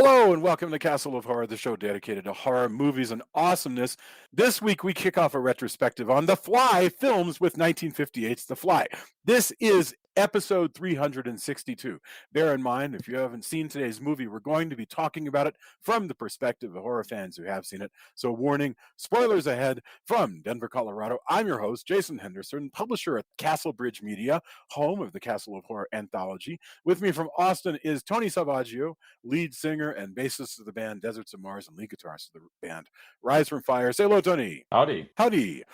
Hello and welcome to Castle of Horror, the show dedicated to horror movies and awesomeness. This week we kick off a retrospective on The Fly films with 1958's The Fly. This is episode 362. Bear in mind, if you haven't seen today's movie, we're going to be talking about it from the perspective of horror fans who have seen it. So warning, spoilers ahead. From Denver, Colorado, I'm your host, Jason Henderson, publisher at Castle Bridge Media, home of the Castle of Horror anthology. With me from Austin is Tony Salvaggio, lead singer and bassist of the band Deserts of Mars and lead guitarist of the band Rise from Fire. Say hello, Tony. Howdy. Howdy.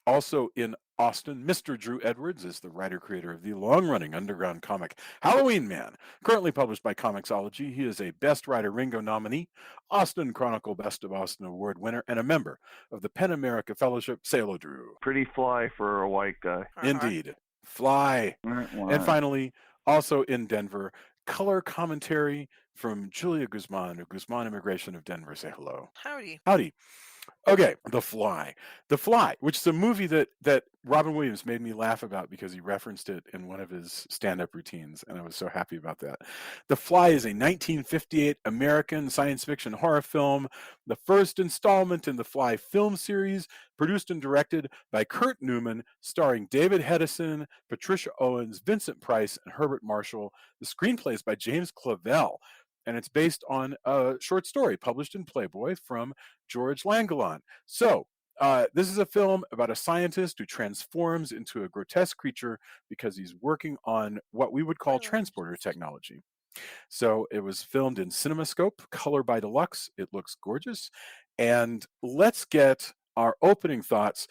Also in Austin, Mr. Drew Edwards is the writer-creator of the long-running underground comic Halloween Man, currently published by Comixology. He is a Best Writer Ringo nominee, Austin Chronicle Best of Austin Award winner, and a member of the PEN America Fellowship. Say hello, Drew. Pretty fly for a white guy. Indeed. Fly. And finally, also in Denver, color commentary from Julia Guzman of Guzman Immigration of Denver. Say hello. Howdy. Howdy. Okay, The Fly. The Fly, which is a movie that Robin Williams made me laugh about because he referenced it in one of his stand-up routines, and I was so happy about that. The Fly is a 1958 American science fiction horror film, the first installment in the Fly film series, produced and directed by Kurt Neumann, starring David Hedison, Patricia Owens, Vincent Price, and Herbert Marshall. The screenplay is by James Clavell, and it's based on a short story published in Playboy from George Langelaan. So, this is a film about a scientist who transforms into a grotesque creature because he's working on what we would call transporter technology. So it was filmed in CinemaScope, color by Deluxe. It looks gorgeous. And let's get our opening thoughts.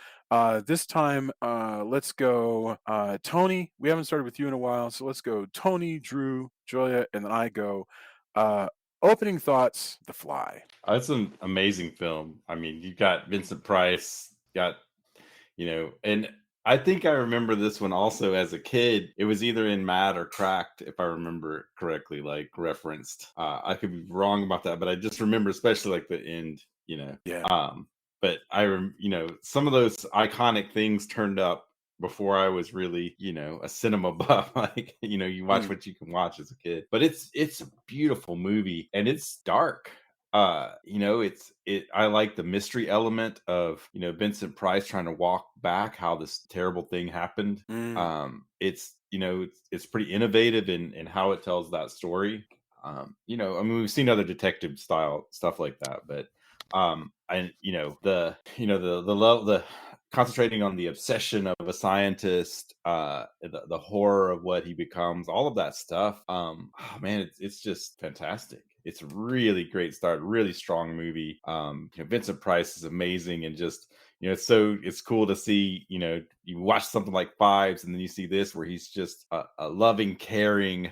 This time, let's go Tony. We haven't started with you in a while, so let's go Tony, Drew, Julia, and then I go. Opening thoughts, The Fly. It's an amazing film. I mean, you got Vincent Price, and I think I remember this one also as a kid. It was either in Mad or Cracked, if I remember correctly, like referenced. I could be wrong about that, but I just remember especially like the end, Yeah. But some of those iconic things turned up before I was really, a cinema buff. Like, you watch what you can watch as a kid. But it's a beautiful movie and it's dark. I like the mystery element of, Vincent Price trying to walk back how this terrible thing happened. It's pretty innovative in how it tells that story. We've seen other detective style stuff like that, but the concentrating on the obsession of a scientist, the horror of what he becomes, all of that stuff. It's just fantastic. It's a really great start, really strong movie. Vincent Price is amazing, and just it's cool to see. You watch something like Fives, and then you see this where he's just a loving, caring,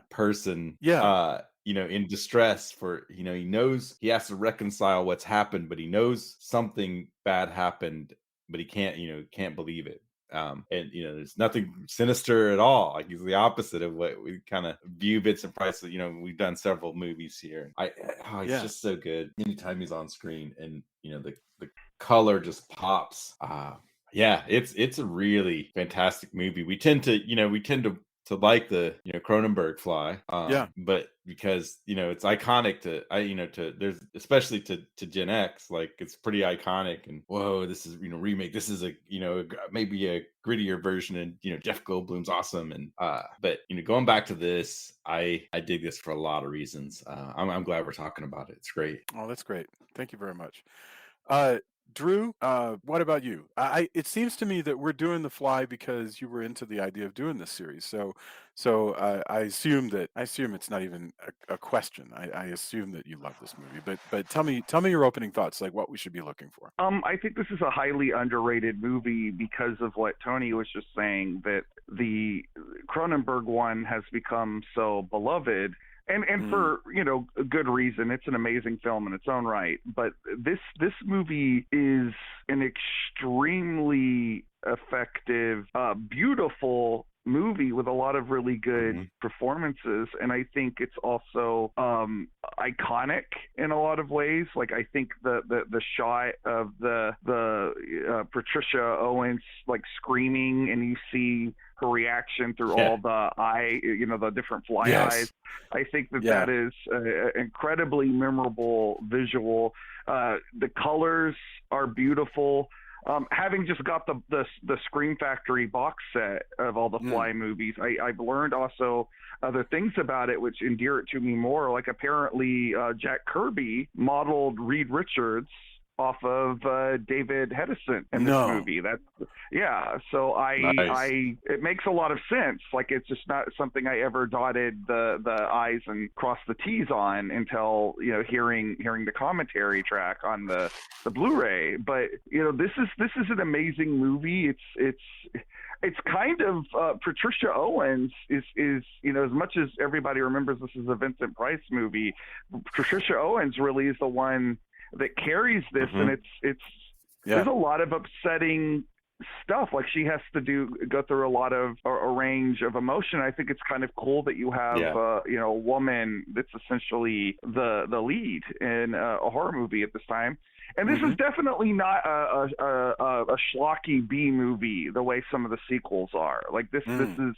person. In distress for, he knows he has to reconcile what's happened, but he knows something bad happened, but he can't believe it. There's nothing sinister at all. Like, he's the opposite of what we kind of view Vincent Price. We've done several movies here. He's just so good anytime he's on screen, and the color just pops. It's a really fantastic movie. We tend to like the Cronenberg Fly, but because it's iconic to there's especially to Gen X, like it's pretty iconic, and whoa, this is remake. This is a maybe a grittier version, and Jeff Goldblum's awesome, and but going back to this, I dig this for a lot of reasons. I'm glad we're talking about it. It's great. Oh, that's great. Thank you very much. Drew, what about you? It seems to me that we're doing The Fly because you were into the idea of doing this series. So I assume it's not even a question. I assume that you love this movie. But tell me your opening thoughts, like what we should be looking for. I think this is a highly underrated movie because of what Tony was just saying, that the Cronenberg one has become so beloved. And for a good reason. It's an amazing film in its own right. But this movie is an extremely effective, beautiful movie with a lot of really good Mhm. performances, and I think it's also iconic in a lot of ways. Like I think the shot of the Patricia Owens like screaming, and you see her reaction through all the the different fly eyes. I think that is an incredibly memorable visual. The colors are beautiful. Having just got the Scream Factory box set of all the Fly movies, I've learned also other things about it which endear it to me more. Like apparently Jack Kirby modeled Reed Richards off of David Hedison in this movie. So Nice. it makes a lot of sense. Like it's just not something I ever dotted the I's and crossed the T's on until hearing the commentary track on the Blu-ray. But this is an amazing movie. It's kind of Patricia Owens is as much as everybody remembers this is a Vincent Price movie, Patricia Owens really is the one that carries this, and there's a lot of upsetting stuff. Like she has to go through a lot of a range of emotion. I think it's kind of cool that you have a woman that's essentially the lead in a horror movie at this time. And this is definitely not a schlocky B movie the way some of the sequels are. Like this is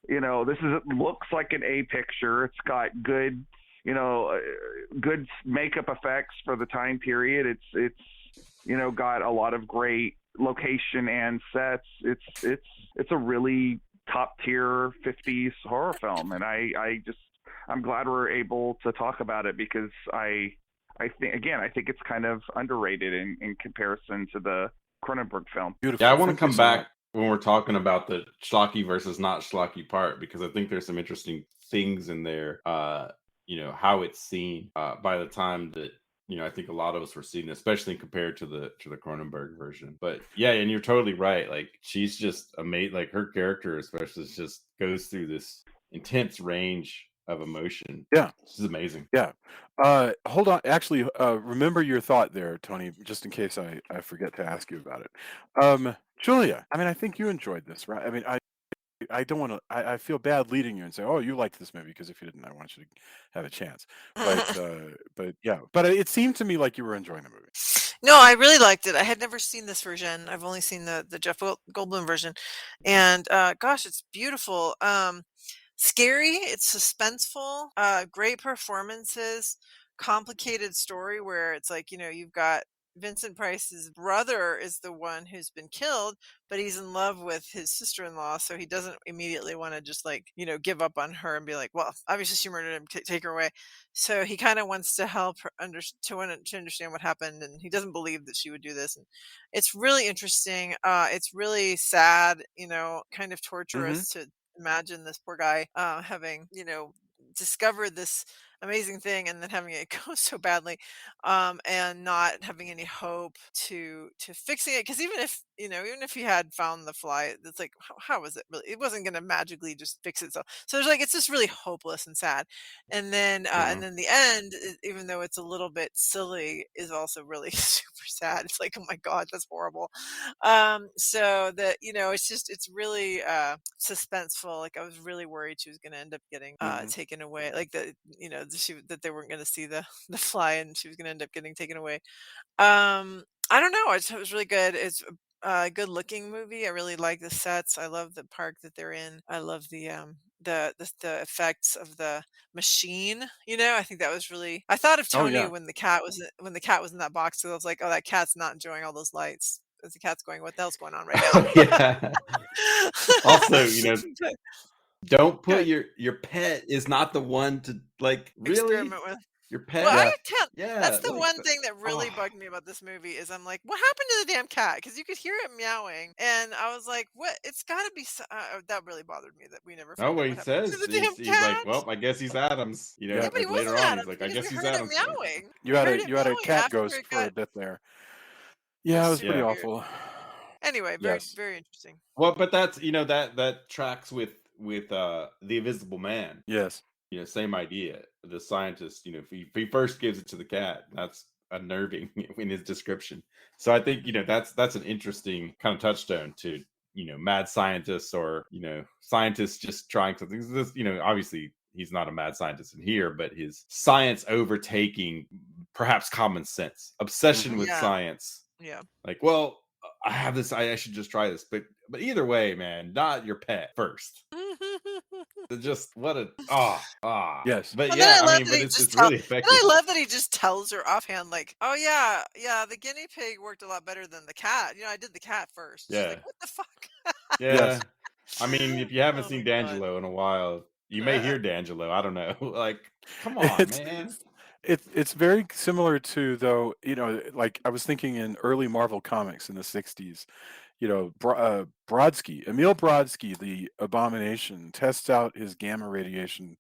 it looks like an A picture. It's got good good makeup effects for the time period. It's got a lot of great location and sets. It's a really top tier 50s horror film, and I'm glad we're able to talk about it because I think it's kind of underrated in comparison to the Cronenberg film. Beautiful. Yeah, I want to come back when we're talking about the schlocky versus not schlocky part, because I think there's some interesting things in there. How it's seen by the time that I think a lot of us were seeing, especially compared to the Cronenberg version. But yeah, and you're totally right. Like she's just amazing. Like her character, especially, just goes through this intense range of emotion. Yeah, this is amazing. Yeah. Hold on. Actually, remember your thought there, Tony, just in case I forget to ask you about it. Julia, I mean, I think you enjoyed this, right? I mean, I don't want to. I feel bad leading you and say, "Oh, you liked this movie," because if you didn't, I want you to have a chance. But yeah. But it seemed to me like you were enjoying the movie. No, I really liked it. I had never seen this version. I've only seen the Jeff Goldblum version, and gosh, it's beautiful. Scary. It's suspenseful. Great performances. Complicated story where it's like you've got Vincent Price's brother is the one who's been killed, but he's in love with his sister-in-law, so he doesn't immediately want to just give up on her and be like, well, obviously she murdered him, take her away. So he kind of wants to help her to understand what happened, and he doesn't believe that she would do this. And it's really interesting. It's really sad, kind of torturous to imagine this poor guy having discovered this amazing thing and then having it go so badly, and not having any hope to fixing it, because even if he had found the fly, it's like how was it really, it wasn't going to magically just fix itself. So there's it's just really hopeless and sad. And then the end, even though it's a little bit silly, is also really super sad. It's like, oh my god, that's horrible. So that it's really suspenseful. Like I was really worried she was going to end up getting taken away, like that they weren't going to see the fly and she was going to end up getting taken away. I don't know. It was really good. It's a good looking movie. I really like the sets. I love the park that they're in. I love the effects of the machine. I think that was really. I thought of Tony when the cat was in that box. So I was like, oh, that cat's not enjoying all those lights. As the cat's going, what the hell's going on right now? Yeah. Also, don't put your pet is not the one to really experiment with. Your pet. Well, I can't. Yeah, that's the one thing that really bugged me about this movie is I'm like, what happened to the damn cat? Because you could hear it meowing, and I was like, what? It's got to be. That really bothered me that we never. Oh, well, he says he's like, well, I guess he's Adams. Yeah, but he later on, he's like, I guess he's Adams. Meowing. You had a cat ghost for a bit there. Yeah, it was pretty awful. Anyway, very very interesting. Well, but that's that tracks with the Invisible Man. Yes. Same idea. The scientist, if he first gives it to the cat, that's unnerving in his description. So I think that's an interesting kind of touchstone to mad scientists or scientists just trying something. This, obviously he's not a mad scientist in here, but his science overtaking perhaps common sense, obsession with Yeah. science. Yeah. Like, well, I have this. I should just try this, but either way, man, not your pet first. Just what a Yes. but And yeah, then I I love mean, that but he it's just really and effective. I love that he just tells her offhand, like, "Oh yeah, the guinea pig worked a lot better than the cat. I did the cat first." She's like, Yeah, "What the fuck?" yeah. Yes. I mean, if you haven't Oh seen my god. D'Angelo in a while, you may hear D'Angelo. I don't know. Like, come on, It's man. it's very similar to, though, like I was thinking in early Marvel comics in the 60s, Brodsky, Emil Brodsky, the Abomination, tests out his gamma radiation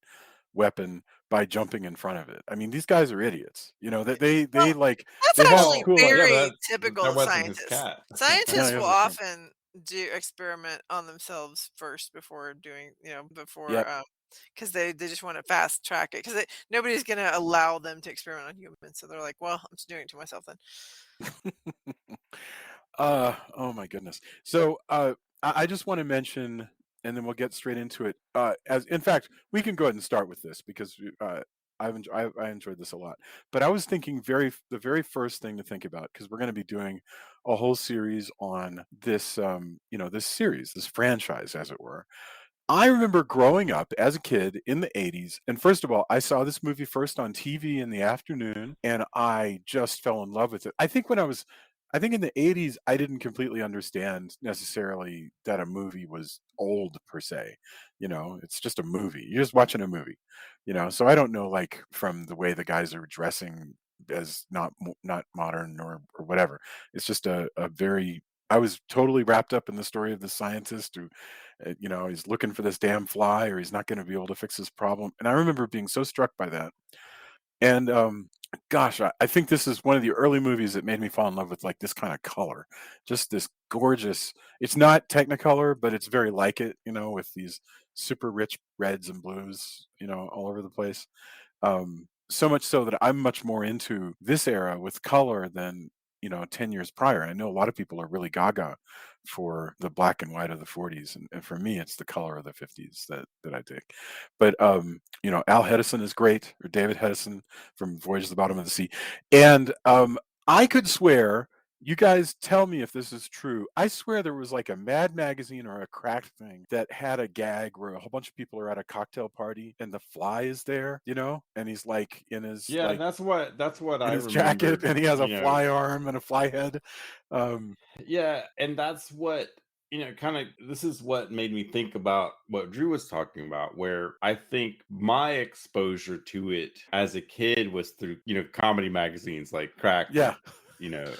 weapon by jumping in front of it. I mean, these guys are idiots. They Well, like that's they have actually Well, cool yeah, very but that typical weapon's his scientists. cat. Yeah, Scientists he will has a point. often do experiment on themselves first before doing, before Yep. because they just want to fast track it because nobody's going to allow them to experiment on humans. So they're like, well, I'm just doing it to myself then. Oh my goodness. So I just want to mention, and then we'll get straight into it. As in fact, we can go ahead and start with this because I enjoyed this a lot. But I was thinking the very first thing to think about, because we're going to be doing a whole series on this this series, this franchise, as it were. I remember growing up as a kid in the 80s, and first of all, I saw this movie first on TV in the afternoon, and I just fell in love with it. I think in the 80s, I didn't completely understand necessarily that a movie was old per se. It's just a movie. You're just watching a movie, so I don't know, like, from the way the guys are dressing as not modern or whatever. It's just a very I was totally wrapped up in the story of the scientist who, he's looking for this damn fly, or he's not going to be able to fix this problem. And I remember being so struck by that. And gosh, I think this is one of the early movies that made me fall in love with, like, this kind of color, just this gorgeous. It's not Technicolor, but it's very like it, with these super rich reds and blues, all over the place. So much so that I'm much more into this era with color than 10 years prior. I know a lot of people are really gaga for the black and white of the 40s, and for me it's the color of the 50s that I dig. But Al Hedison is great, or David Hedison from Voyage to the Bottom of the Sea. And I could swear, you guys tell me if this is true, I swear there was like a Mad magazine or a Cracked thing that had a gag where a whole bunch of people are at a cocktail party and the fly is there, and he's like in his Yeah, that's what in I his jacket, remembered. and he has a fly arm and a fly head. Yeah, and that's what kind of this is what made me think about what Drew was talking about, where I think my exposure to it as a kid was through comedy magazines like Cracked, Yeah.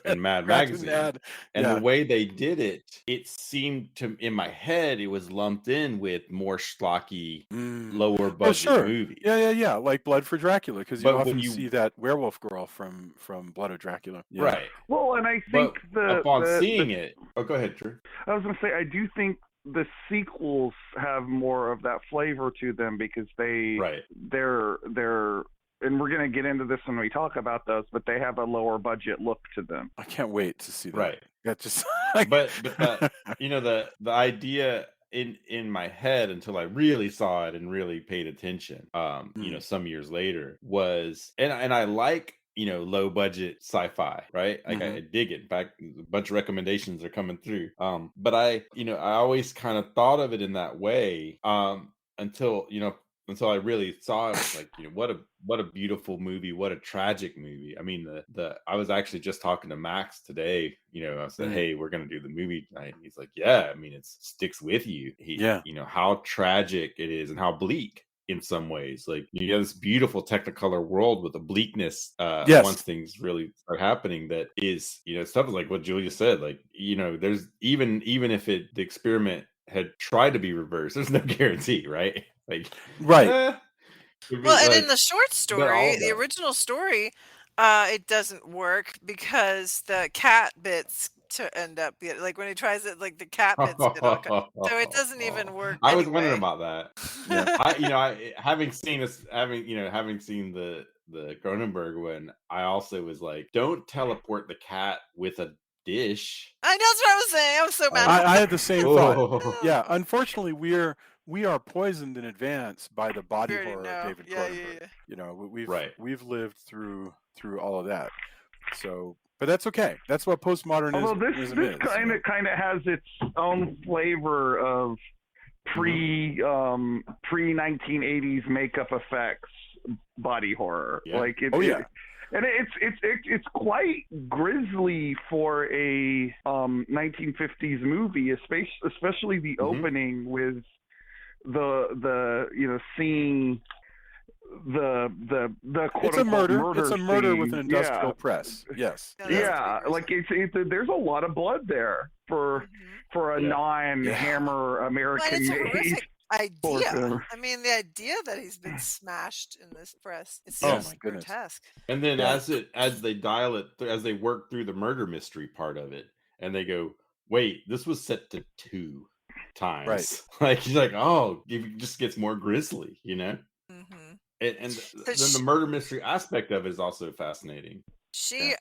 and Mad Cracked and Magazine. Mad. And the Yeah. way they did it, it seemed to in my head it was lumped in with more schlocky, lower Oh, budget sure. movies. Yeah. Like Blood for Dracula, because you But when often you see that werewolf girl from Blood of Dracula. Yeah. right, Well, and I but think the upon the, seeing the it, oh, go ahead, Drew. I was going to say, I do think the sequels have more of that flavor to them because Right. they're and we're going to get into this when we talk about those, but they have a lower budget look to them. I can't wait to see that. Right. That just But that the idea in my head until I really saw it and really paid attention some years later was and I like low budget sci-fi, right? Like I dig it. In fact, a bunch of recommendations are coming through. But I always kind of thought of it in that way until I really saw it. Like what a beautiful movie, what a tragic movie. I mean the I was actually just talking to Max today. I said, hey, we're gonna do the movie tonight. And he's like, yeah, I mean it sticks with you. How tragic it is and how bleak in some ways. Like you have this beautiful Technicolor world with a bleakness Yes. once things really start happening that is stuff like what Julia said. Like there's even if the experiment had tried to be reversed, there's no guarantee, right? Like right. Well, and in the short all story, the that. original story, it doesn't work because the cat bits to end up like when he tries it, like the cat bits get all so it doesn't even work. I was wondering anyway. about that. Yeah. I having seen the Cronenberg one, I also was like, don't teleport the cat with a dish. I know, that's what I was saying. I was so mad. I had the same thought. Oh, Yeah, unfortunately, we are poisoned in advance by the body We already horror of know. David Yeah. Cronenberg. You know, right. we've lived through all of that. So, but that's okay. That's what postmodernism Although this is. kind of has its own flavor of pre 1980s makeup effects body horror. Yeah. Like it, Oh, yeah. and it's quite grisly for a 1950s movie, especially the opening with the seeing the quote It's a unquote murder. It's a murder with scene. an industrial press. Yes. Yeah, that's Yeah, pretty like there's a lot of blood there for a Yeah. non-Hammer But American it's a made horrific horror idea. film. I mean, the idea that he's been smashed in this press, it's Oh, just my goodness. grotesque. And then Yeah. as they dial it, as they work through the murder mystery part of it, and they go, wait, this was set to 2 times. Right. Like he's like, oh, it just gets more grisly, you know. Mm-hmm. And So then the murder mystery aspect of it is also fascinating. she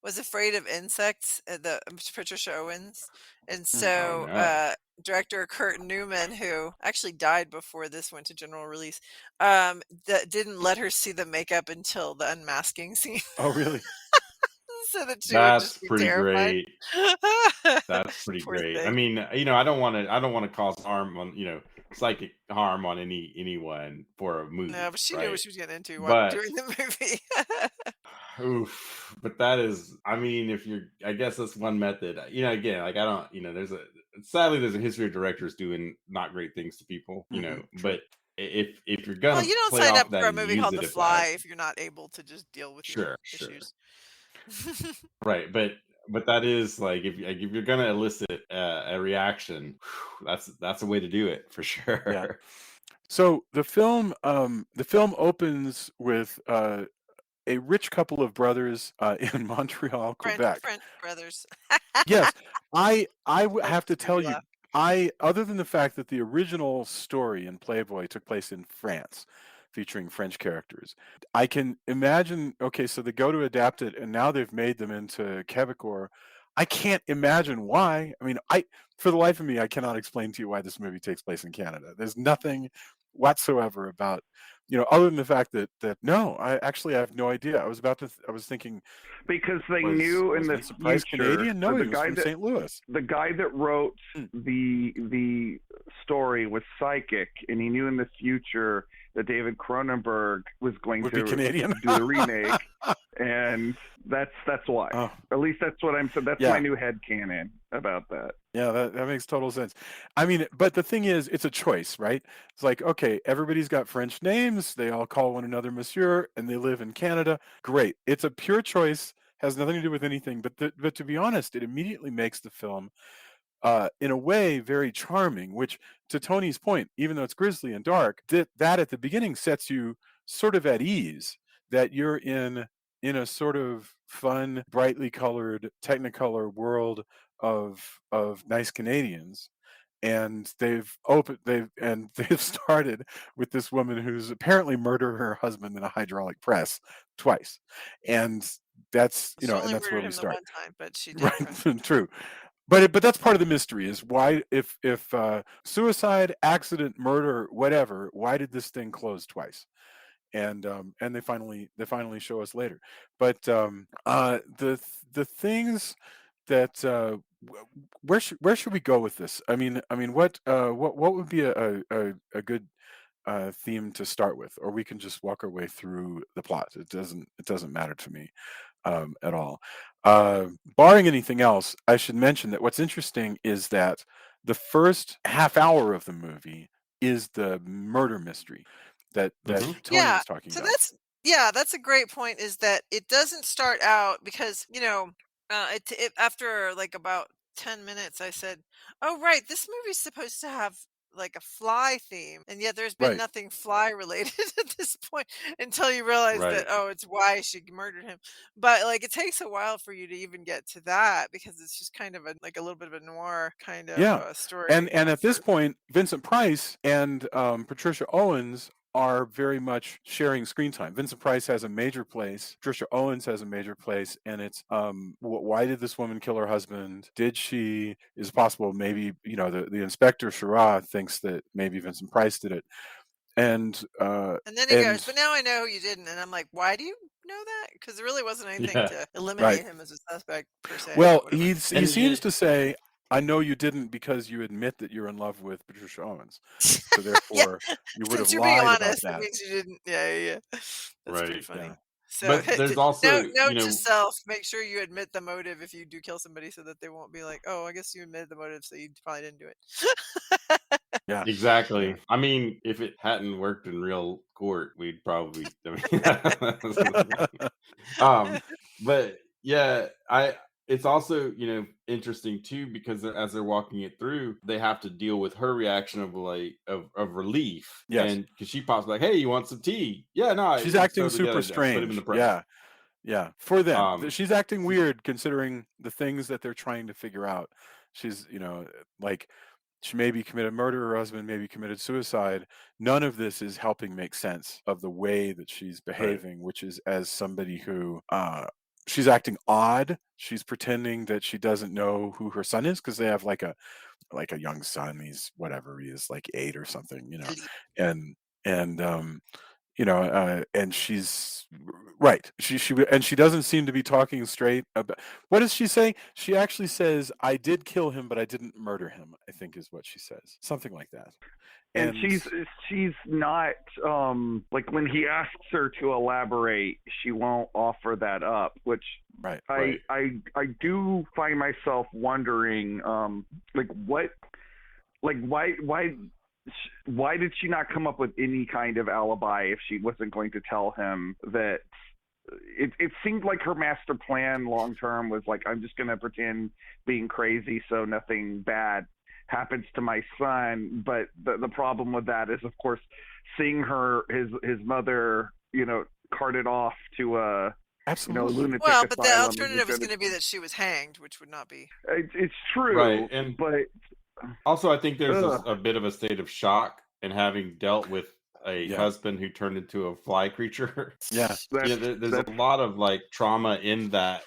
was afraid of insects. The Patricia Owens, and so no. director Kurt Neumann, who actually died before this went to general release, that didn't let her see the makeup until the unmasking scene, Oh, really? so that she would That's just be pretty terrified. great. That's pretty Poor great. I thing. mean, I don't want to cause harm on, psychic harm on anyone for a movie. No, but she knew right? what she was getting into But during the movie. oof, but that is, I mean, I guess that's one method. Again, like I don't, sadly there's a history of directors doing not great things to people, True. but if you're Well, gonna you don't play sign off up that for a and movie use called it The as Fly if you're not able to just deal with your sure, issues. right, but that is like if you're gonna elicit a reaction, that's a way to do it for sure. Yeah. So the film opens with a rich couple of brothers in Montreal, Quebec. French brothers. Yes, I That have to just made tell me you, laugh. other than the fact that the original story in Playboy took place in France, featuring French characters, I can imagine. Okay, so they go to adapt it, and now they've made them into Quebecor. I can't imagine why. I mean, for the life of me, I cannot explain to you why this movie takes place in Canada. There's nothing whatsoever about, other than the fact that no, I have no idea. I was thinking, Because they knew in the Vincent Price future, Canadian? No, the he was guy from that St. Louis. the guy that wrote the story was psychic, and he knew in the future that David Cronenberg was going Would to be Canadian. do the remake, and that's why. Oh, At least that's what I'm saying. That's Yeah. my new headcanon about that. yeah, that makes total sense. I mean, but the thing is, it's a choice, right? It's like, okay, everybody's got French names. They all call one another monsieur, and they live in Canada. Great. It's a pure choice, has nothing to do with anything. But to be honest, it immediately makes the film, in a way, very charming, which, to Tony's point, even though it's grisly and dark, that at the beginning sets you sort of at ease that you're in a sort of fun, brightly colored Technicolor world of nice Canadians. And they've started with this woman who's apparently murdered her husband in a hydraulic press twice. And that's, She only and that's where murdered we him the start. one time, but she did. Right. True. But that's part of the mystery, is why, if suicide, accident, murder, whatever, why did this thing close twice? And they finally show us later. But the things that where should we go with this? I mean, what would be a good theme to start with? Or we can just walk our way through the plot. It doesn't matter to me at all. Barring anything else, I should mention that what's interesting is that the first half hour of the movie is the murder mystery that Tony Yeah. was talking So about. that's a great point, is that it doesn't start out because, after like about 10 minutes, I said, oh, right, this movie's supposed to have like a fly theme, and yet there's been Right. nothing fly related at this point until you realize that, Right. oh, it's why she murdered him. But like it takes a while for you to even get to that, because it's just kind of a little bit of a noir kind of Yeah. story. And at this first. point, Vincent Price and Patricia Owens are very much sharing screen time. Vincent Price has a major place. Patricia Owens has a major place, and it's why did this woman kill her husband? Did she? Is it possible maybe the inspector Shira thinks that maybe Vincent Price did it, and And then he goes, but now I know you didn't. And I'm like, why do you know that? Because there really wasn't anything Yeah. to eliminate him as a suspect per se. Well, Whatever. he seems to say, I know you didn't because you admit that you're in love with Patricia Owens. So therefore, you would have Since you're being lied about honest, it that. means you didn't. Yeah. That's pretty Right, funny. Yeah. So, But there's also, note to self: make sure you admit the motive if you do kill somebody, so that they won't be like, "Oh, I guess you admitted the motive, so you probably didn't do it." Yeah. exactly. Yeah. I mean, if it hadn't worked in real court, we'd probably. But yeah, It's also interesting too because as they're walking it through, they have to deal with her reaction of of relief. Yes. And because she pops like, "Hey, you want some tea?" Yeah, no, She's acting totally get super it. Put him in strange. the press. Yeah. Yeah. For them. Um, She's acting weird considering the things that they're trying to figure out. She's, like she maybe committed murder, her husband maybe committed suicide. None of this is helping make sense of the way that she's behaving, which is as somebody who she's acting odd. She's pretending that she doesn't know who her son is because they have like a young son. He's whatever he is, like 8 or something, and and and she's right. She doesn't seem to be talking straight about. What does she say? She actually says, "I did kill him, but I didn't murder him," I think is what she says. Something like that. And she's not like when he asks her to elaborate, she won't offer that up, which right. I do find myself wondering why did she not come up with any kind of alibi if she wasn't going to tell him that it seemed like her master plan long term was like, I'm just going to pretend being crazy so nothing bad happens to my son. But the problem with that is, of course, seeing his mother carted off to a absolutely lunatic well, but the asylum alternative was going to be that she was hanged, which would not be. It's true, right? But also, I think there's a bit of a state of shock in having dealt with a husband who turned into a fly creature. Yeah, there's a lot of like trauma in that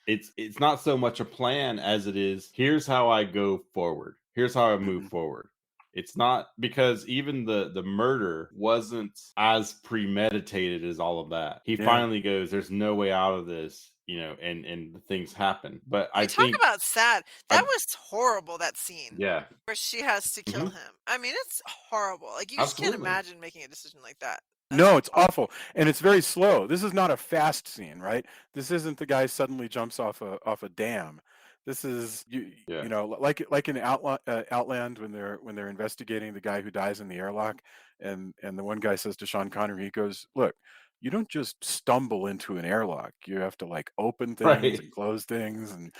it's not so much a plan as it is, here's how I go forward. Here's how I move forward. It's not, because even the murder wasn't as premeditated as all of that. He finally goes, there's no way out of this, and things happen. But I think talk about sad. That was horrible, that scene. Yeah. Where she has to kill him. I mean, it's horrible. Like, you just can't imagine making a decision like that. No, it's awful, and it's very slow. This is not a fast scene, right? This isn't the guy suddenly jumps off a dam. This is like in Outland when they're investigating the guy who dies in the airlock, and the one guy says to Sean Connery, he goes, "Look, you don't just stumble into an airlock. You have to like open things and close things, and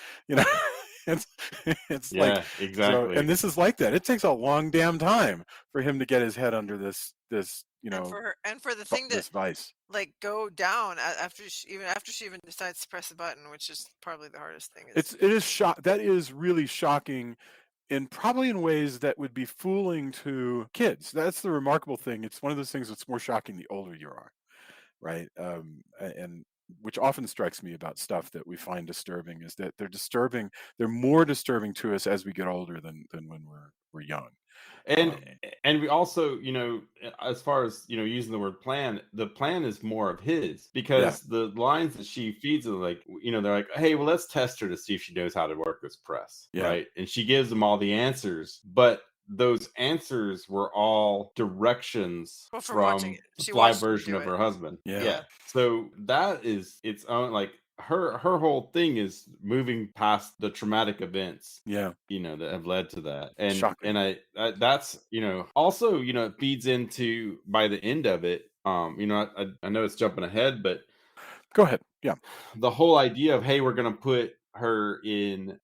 it's like exactly. So, and this is like that. It takes a long damn time for him to get his head under this and for the thing this vice, like, go down after she even decides to press the button, which is probably the hardest thing. That is really shocking, and probably in ways that would be fooling to kids. That's the remarkable thing. It's one of those things that's more shocking the older you are, right? And which often strikes me about stuff that we find disturbing is that they're more disturbing to us as we get older than when we're young. And we also, as far as using the word plan, the plan is more of his, because the lines that she feeds are like, they're like, hey, well, let's test her to see if she knows how to work this press, right? And she gives them all the answers, but those answers were all directions from the fly version of her husband. So that is its own, like, her whole thing is moving past the traumatic events that have led to that. And shocking. And I that's also it feeds into, by the end of it, I know it's jumping ahead, but go ahead. The whole idea of, hey, we're gonna put her in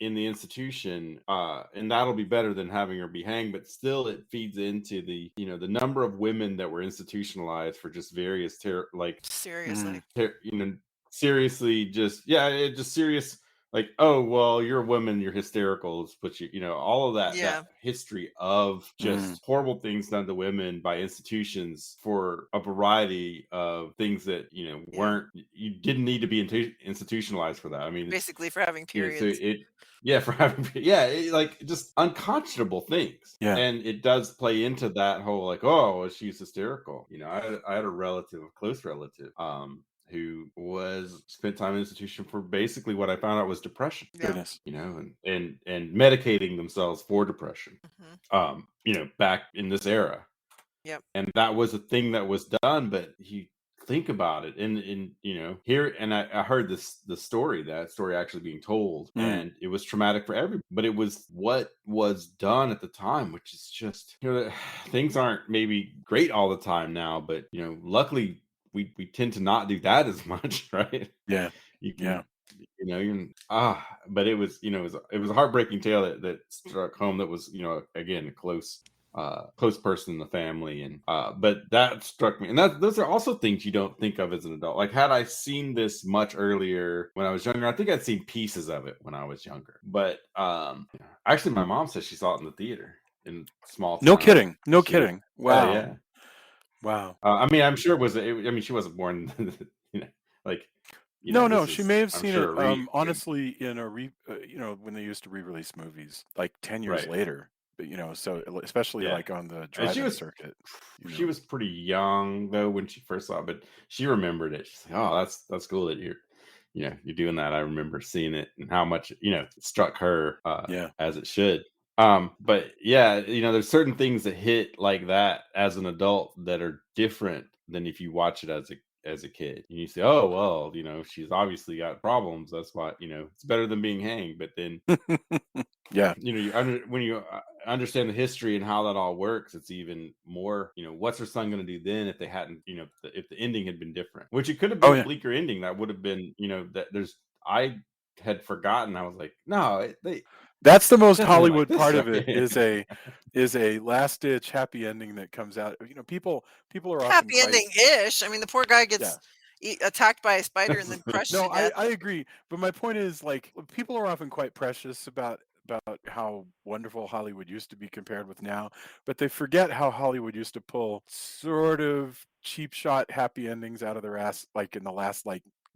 in the institution, and that'll be better than having her be hanged. But still, it feeds into the the number of women that were institutionalized for just various seriously seriously, just serious like, oh well, you're a woman, you're hysterical, but all of that Yeah. history of Mm. just horrible things done to women by institutions for a variety of things that weren't, you didn't need to be institutionalized for that. I mean, it's Basically for having so periods. for having like just unconscionable things. Yeah. And it does play into that whole like, oh, she's hysterical. I had a close relative, who spent time in institution for basically what I found out was depression. Yeah. Goodness. And medicating themselves for depression. Back in this era. Yep. And that was a thing that was done, but you think about it, and here, and I heard the story actually being told, and it was traumatic for everybody, but it was what was done at the time, which is just things aren't maybe great all the time now, but luckily we tend to not do that as much, right? Yeah. You can, but it was it was a heartbreaking tale that struck home, that was again a close person in the family, and but that struck me, and those are also things you don't think of as an adult. Like, had I seen this much earlier when I was younger, I think I'd seen pieces of it when I was younger, but actually my mom says she saw it in the theater in small town. No kidding. No kidding. Wow. Yeah. Wow. I mean, I'm sure she wasn't born like no, she may have I'm seen sure it honestly in a when they used to re-release movies like 10 years Right. later, but so especially like on the drive-in circuit. She was pretty young though when she first saw it, but she remembered it. She's like, oh, that's cool that you're doing that. I remember seeing it, and how much it struck her, as it should. But yeah, there's certain things that hit like that as an adult that are different than if you watch it as a kid. And you say, oh well, she's obviously got problems, that's why it's better than being hanged. But then yeah, when you understand the history and how that all works, it's even more, what's her son going to do then if they hadn't, if the ending had been different, which it could have been a bleaker ending. That would have been, I had forgotten. I was like, no, that's the most Hollywood part of it, is a last ditch happy ending that comes out. People are often happy ending-ish. I mean, the poor guy gets attacked by a spider and then crushed to death. I agree, but my point is, like, people are often quite precious about how wonderful Hollywood used to be compared with now, but they forget how Hollywood used to pull sort of cheap shot happy endings out of their ass, like in the last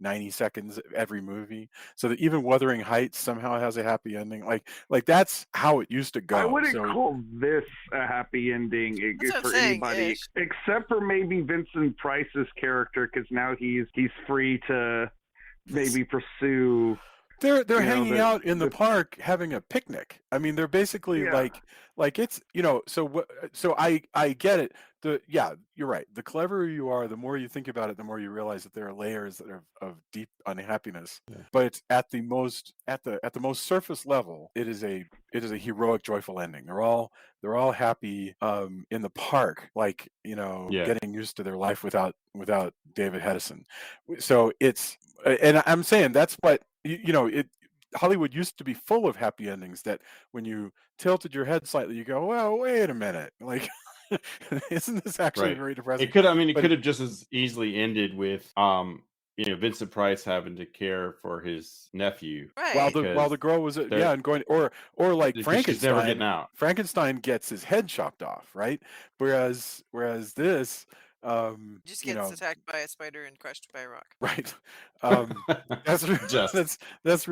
90 seconds of every movie, so that even Wuthering Heights somehow has a happy ending. Like that's how it used to go. I wouldn't call this a happy ending for anybody, except for maybe Vincent Price's character, because now he's free to maybe pursue. They're hanging out in the park having a picnic. I mean, they're basically like it's so I get it. You're right. The cleverer you are, the more you think about it, the more you realize that there are layers of deep unhappiness. Yeah. But at the most surface level, it is a heroic, joyful ending. They're all happy in the park, like getting used to their life without David Hedison. So it's, and I'm saying that's what Hollywood used to be full of happy endings that when you tilted your head slightly, you go, well, wait a minute, like, isn't this actually very depressing? It could have just as easily ended with Vincent Price having to care for his nephew, right? While the girl was and going, or like Frankenstein, never getting out. Frankenstein gets his head chopped off, right? Whereas this just gets attacked by a spider and crushed by a rock, right? That's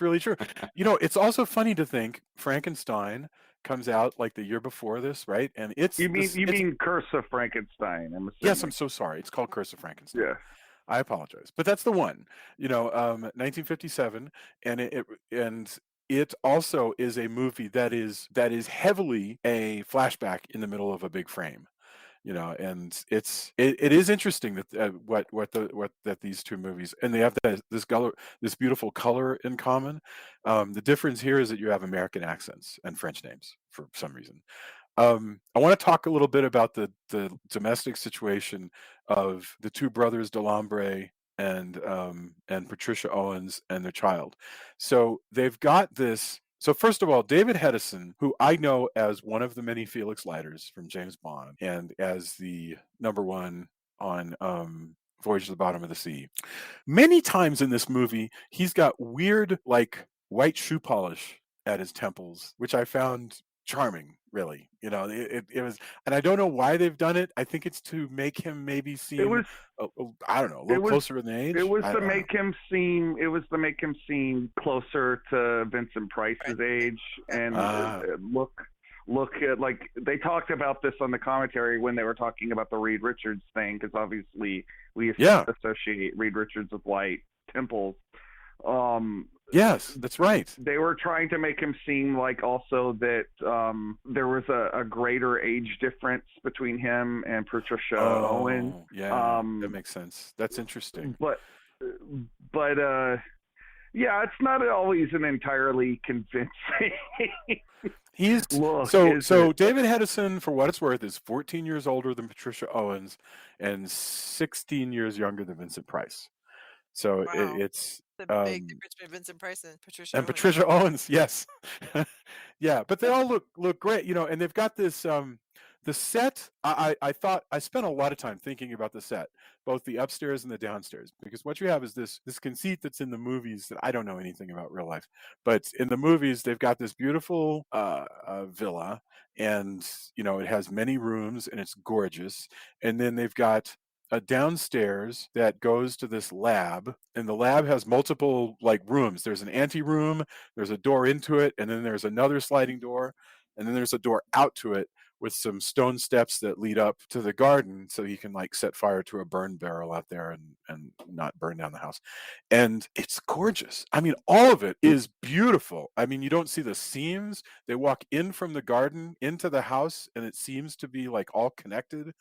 really true. It's also funny to think Frankenstein comes out like the year before this, right? And it's you mean Curse of Frankenstein? I'm assuming. Yes, I'm so sorry. It's called Curse of Frankenstein. Yeah, I apologize, but that's the one. 1957, and it also is a movie that is heavily a flashback in the middle of a big frame. And it is interesting that that these two movies, and they have this beautiful color in common. The difference here is that you have American accents and French names for some reason. I want to talk a little bit about the domestic situation of the two brothers Delambre and Patricia Owens and their child. So they've got this. So first of all, David Hedison, who I know as one of the many Felix Leiters from James Bond, and as the number one on Voyage to the Bottom of the Sea. Many times in this movie, he's got weird, like, white shoe polish at his temples, which I found charming, really. It was, and I don't know why they've done it. I think it's to make him maybe It seem, was I don't know, a it little was closer in age. it was I to don't know. make him seem closer to Vincent Price's age and look at, like, they talked about this on the commentary when they were talking about the Reed Richards thing, because obviously we associate Reed Richards with white temples. Yes, that's right. They were trying to make him seem like also that there was a greater age difference between him and Patricia Owens. Yeah, that makes sense. That's interesting. But yeah, it's not always an entirely convincing. He's look. So David Hedison, for what it's worth, is 14 years older than Patricia Owens and 16 years younger than Vincent Price. So Wow. it's The big difference between Vincent Price and Patricia Owens. Patricia Owens, yes. Yeah, but they all look great, and they've got this the set. I thought I spent a lot of time thinking about the set, both the upstairs and the downstairs, because what you have is this conceit that's in the movies that I don't know anything about real life, but in the movies they've got this beautiful villa, and it has many rooms and it's gorgeous, and then they've got a downstairs that goes to this lab, and the lab has multiple rooms. There's an anteroom, there's a door into it, and then there's another sliding door, and then there's a door out to it with some stone steps that lead up to the garden, so you can set fire to a burn barrel out there and not burn down the house. And it's gorgeous. I mean, all of it is beautiful. I mean, you don't see the seams. They walk in from the garden into the house, and it seems to be all connected.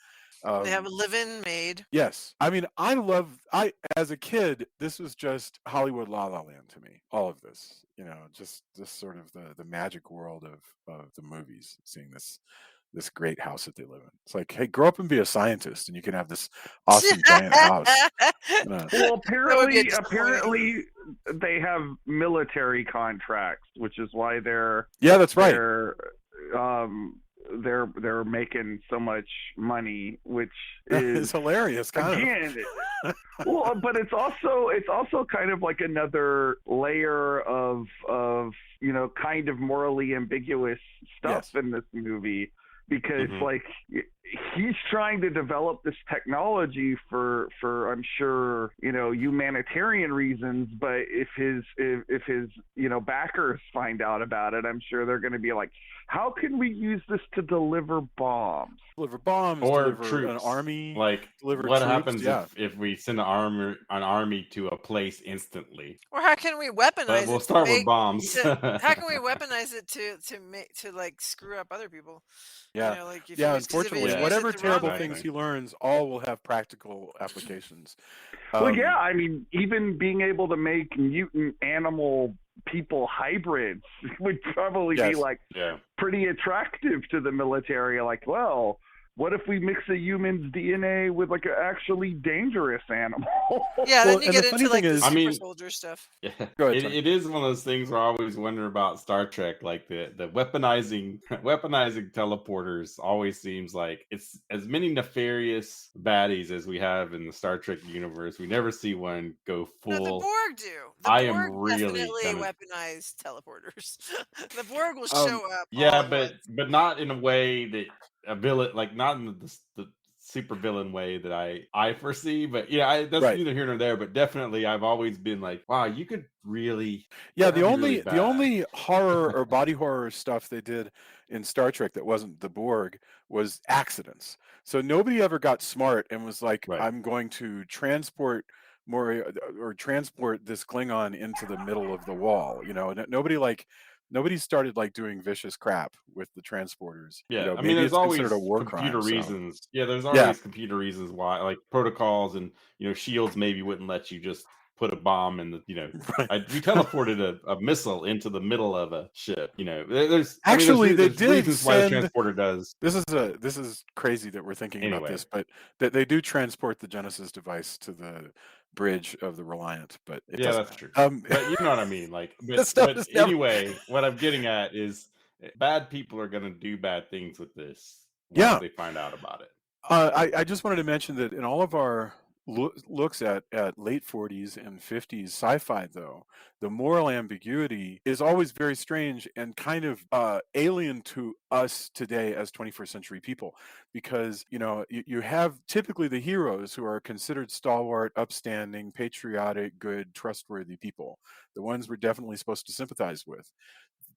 They have a live-in maid. Yes. I mean, as a kid, this was just Hollywood La La Land to me. All of this, just sort of the magic world of the movies, seeing this great house that they live in. It's like, hey, grow up and be a scientist, and you can have this awesome giant house. Well, apparently they have military contracts, which is why that's right. They're making so much money, which is hilarious. Again, well, but it's also kind of like another layer of kind of morally ambiguous stuff in this movie, because he's trying to develop this technology for I'm sure humanitarian reasons, but if his backers find out about it, I'm sure they're going to be like, how can we use this to deliver bombs? Or deliver troops. An army. What troops, happens if we send an army to a place instantly? Or how can we weaponize it? We'll start with bombs. How can we weaponize it to screw up other people? Yeah. Unfortunately, whatever terrible things he learns, all will have practical applications. Well, yeah, I mean, even being able to make mutant animal people hybrids would probably be pretty attractive to the military. Like, well, what if we mix a human's DNA with an actually dangerous animal? Yeah, then you get into the super soldier stuff. Yeah, it is one of those things where I always wonder about Star Trek, like the weaponizing teleporters always seems like it's as many nefarious baddies as we have in the Star Trek universe. We never see one go full. No, the Borg do. The Borg definitely weaponize teleporters. The Borg will show up. Yeah, but not in a way that a villain, not in the super villain way that I foresee, but that's neither here nor there. But definitely, I've always been like, wow, you could really, the only horror or body horror stuff they did in Star Trek that wasn't the Borg was accidents. So nobody ever got smart and was like, I'm going to transport this Klingon into the middle of the wall. Nobody started doing vicious crap with the transporters. Yeah, I mean, there's always computer reasons. Yeah, there's always computer reasons why, protocols and shields maybe wouldn't let you just put a bomb in the we teleported a missile into the middle of a ship. There's reasons why the transporter does. This is crazy that we're thinking about this, but they do transport the Genesis device to the bridge of the Reliant, but that's true. But you know what I mean, but anyway, what I'm getting at is bad people are going to do bad things with this once they find out about it. I just wanted to mention that in all of our looks at late 40s and 50s sci-fi, though, the moral ambiguity is always very strange and kind of alien to us today as 21st century people, because you have typically the heroes who are considered stalwart, upstanding, patriotic, good, trustworthy people, the ones we're definitely supposed to sympathize with.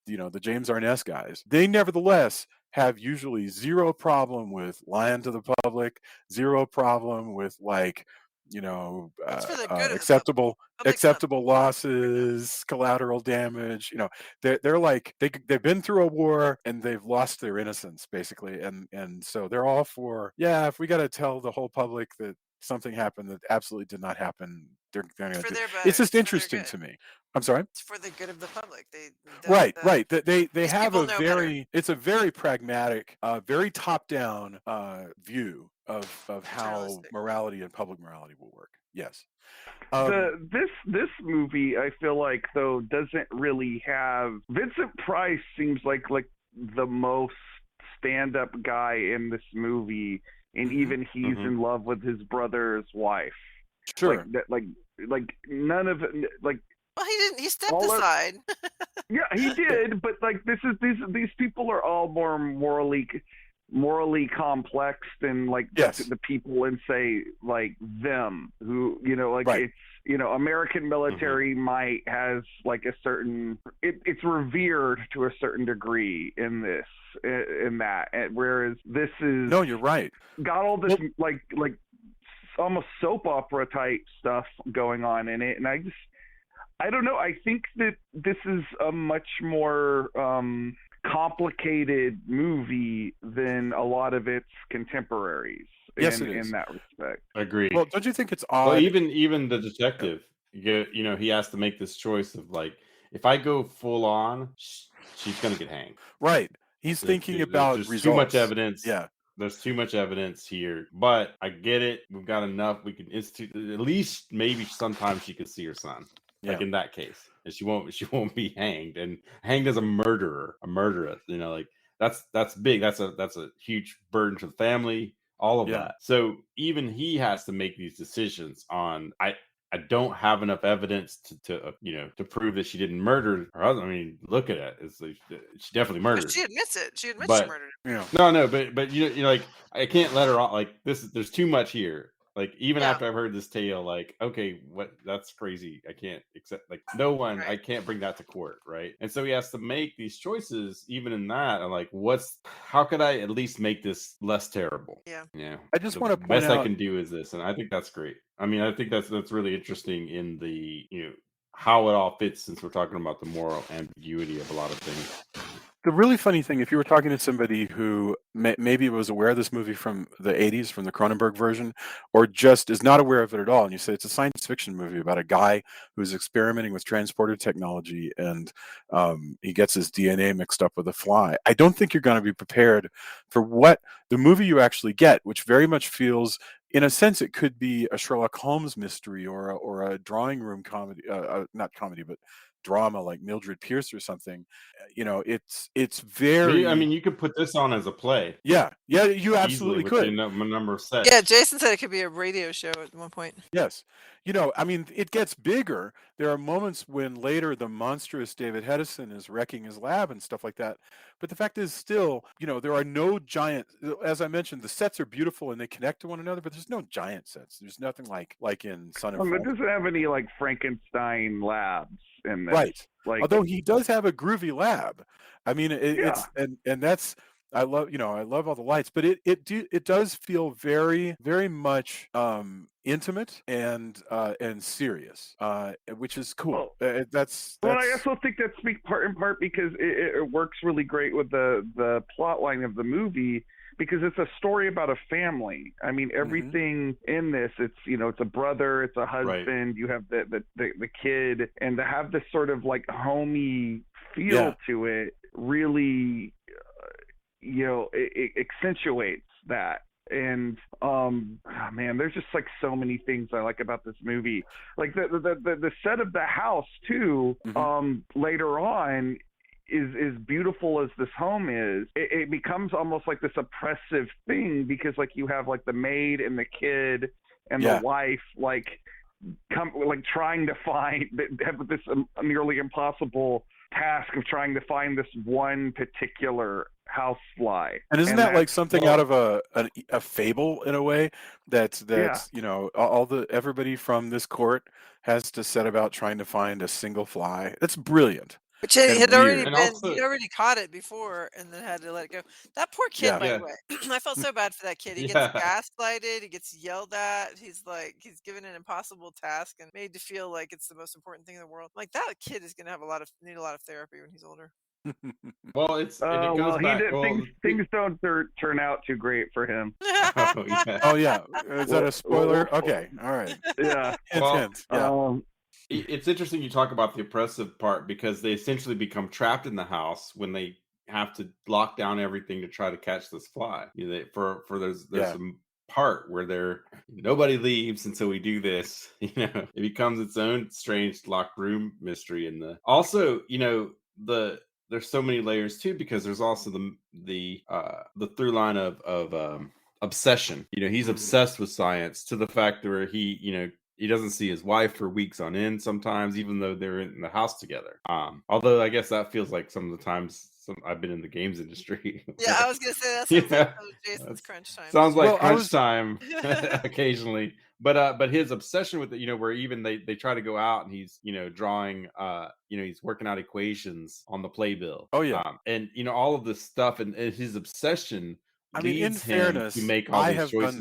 The James Arness guys, they nevertheless have usually zero problem with lying to the public, zero problem with, like, It's for the good of the public. acceptable Public's not losses, collateral damage. They're like they've been through a war and they've lost their innocence, basically, and so they're all for, yeah, if we got to tell the whole public that something happened that absolutely did not happen, they're going it's to for do. their It's better. just It's for their interesting good. to me. I'm sorry. It's for the good of the public. Right. They These have people a know better. it's a very pragmatic, very top-down view of how Journalistic. morality and public morality will work. Yes. This movie, I feel like, though, doesn't really have Vincent Price. Seems like the most stand-up guy in this movie, and even he's in love with his brother's wife. Sure. Like that, like none of like. Well, he didn't. He stepped aside. Yeah, he did, but like these people are all more morally complex than like the people in, say, like them, who right. It's American military might has like a certain it's revered to a certain degree in that, whereas this is, no, you're right, got all this like almost soap opera type stuff going on in it, and I don't know. I think that this is a much more complicated movie than a lot of its contemporaries. Yes, it is. In that respect. Agreed. Well, don't you think it's odd? Well, even the detective, he has to make this choice of, like, if I go full on, she's going to get hanged. Right. He's thinking about there's results. Too much evidence. Yeah. There's too much evidence here, but I get it. We've got enough. We can institute, at least maybe sometimes she could see her son. Like in that case, and she won't be hanged, and hanged as a murderer, like that's big. That's a huge burden to the family, all of that. So even he has to make these decisions on, I don't have enough evidence to prove that she didn't murder her husband. I mean, look at it. It's like, she definitely murdered. But she admits it. She admits she murdered him. Yeah. No, but like, I can't let her off. Like, there's too much here. Like, even after I've heard this tale, like, okay, that's crazy. I can't accept, like, no one, I can't bring that to court, right? And so he has to make these choices, even in that. I'm like, how could I at least make this less terrible? Yeah. I just want to point best out, I can do is this, and I think that's great. I mean, I think that's really interesting in the, how it all fits, since we're talking about the moral ambiguity of a lot of things. The really funny thing, if you were talking to somebody who maybe was aware of this movie from the 80s, from the Cronenberg version, or just is not aware of it at all, and you say it's a science fiction movie about a guy who's experimenting with transporter technology, and he gets his DNA mixed up with a fly, I don't think you're going to be prepared for what the movie you actually get, which very much feels, in a sense, it could be a Sherlock Holmes mystery or a drawing room comedy, not comedy, but drama, like Mildred Pierce or something. It's very, I mean, you could put this on as a play. Yeah, you absolutely could. A number of sets. Yeah, Jason said it could be a radio show at one point. Yes. I mean, it gets bigger. There are moments when later the monstrous David Hedison is wrecking his lab and stuff like that. But the fact is, still, there are no giant, as I mentioned, the sets are beautiful and they connect to one another, but there's no giant sets. There's nothing like in Son of It doesn't have any like Frankenstein labs in this. Right. Like, although he does have a groovy lab. I mean, it's and that's, I love all the lights, but it does feel very, very much intimate and serious, which is cool. That's I also think that speaks part in part because it works really great with the plot line of the movie, because it's a story about a family. I mean, everything in this, it's it's a brother, it's a husband, you have the kid, and to have this sort of like homey feel to it really it accentuates that. And man, there's just like so many things I like about this movie. Like the set of the house too, later on, is beautiful as this home is. It becomes almost like this oppressive thing, because like you have like the maid and the kid and Yeah. the wife trying to have this nearly impossible task of trying to find this one particular housefly. And isn't that like something out of a fable in a way? That's you know, everybody from this court has to set about trying to find a single fly. That's brilliant. Which it And had already weird. And been, also, he'd already caught it before and then had to let it go. That poor kid, Yeah. by the yeah, way, I felt so bad for that kid. He gets yeah. gaslighted, he gets yelled at. He's given an impossible task and made to feel like it's the most important thing in the world. Like that kid is going to have need a lot of therapy when he's older. Well, it goes Well, he back. did Well, things don't turn out too great for him. oh yeah. Oh yeah. Is that a spoiler? Well, Okay. All right. Yeah. Hint, Well, hint. Yeah. It's interesting you talk about the oppressive part because they essentially become trapped in the house when they have to lock down everything to try to catch this fly. You know, there's Yeah. some part where nobody leaves until we do this. You know, it becomes its own strange locked room mystery. And also, you know, there's so many layers too because there's also the through line of obsession. You know, he's obsessed with science to the fact where he doesn't see his wife for weeks on end sometimes, even though they're in the house together. Although I guess that feels like some of the times I've been in the games industry. Yeah, I was going to say that sounds Yeah. like Jason's crunch time. Sounds like Well, crunch time occasionally. But his obsession with it, you know, where even they try to go out and he's, you know, drawing, you know, he's working out equations on the playbill. Oh, yeah. And, you know, all of this stuff and his obsession I mean, in leads him fairness, to make all I these have choices. done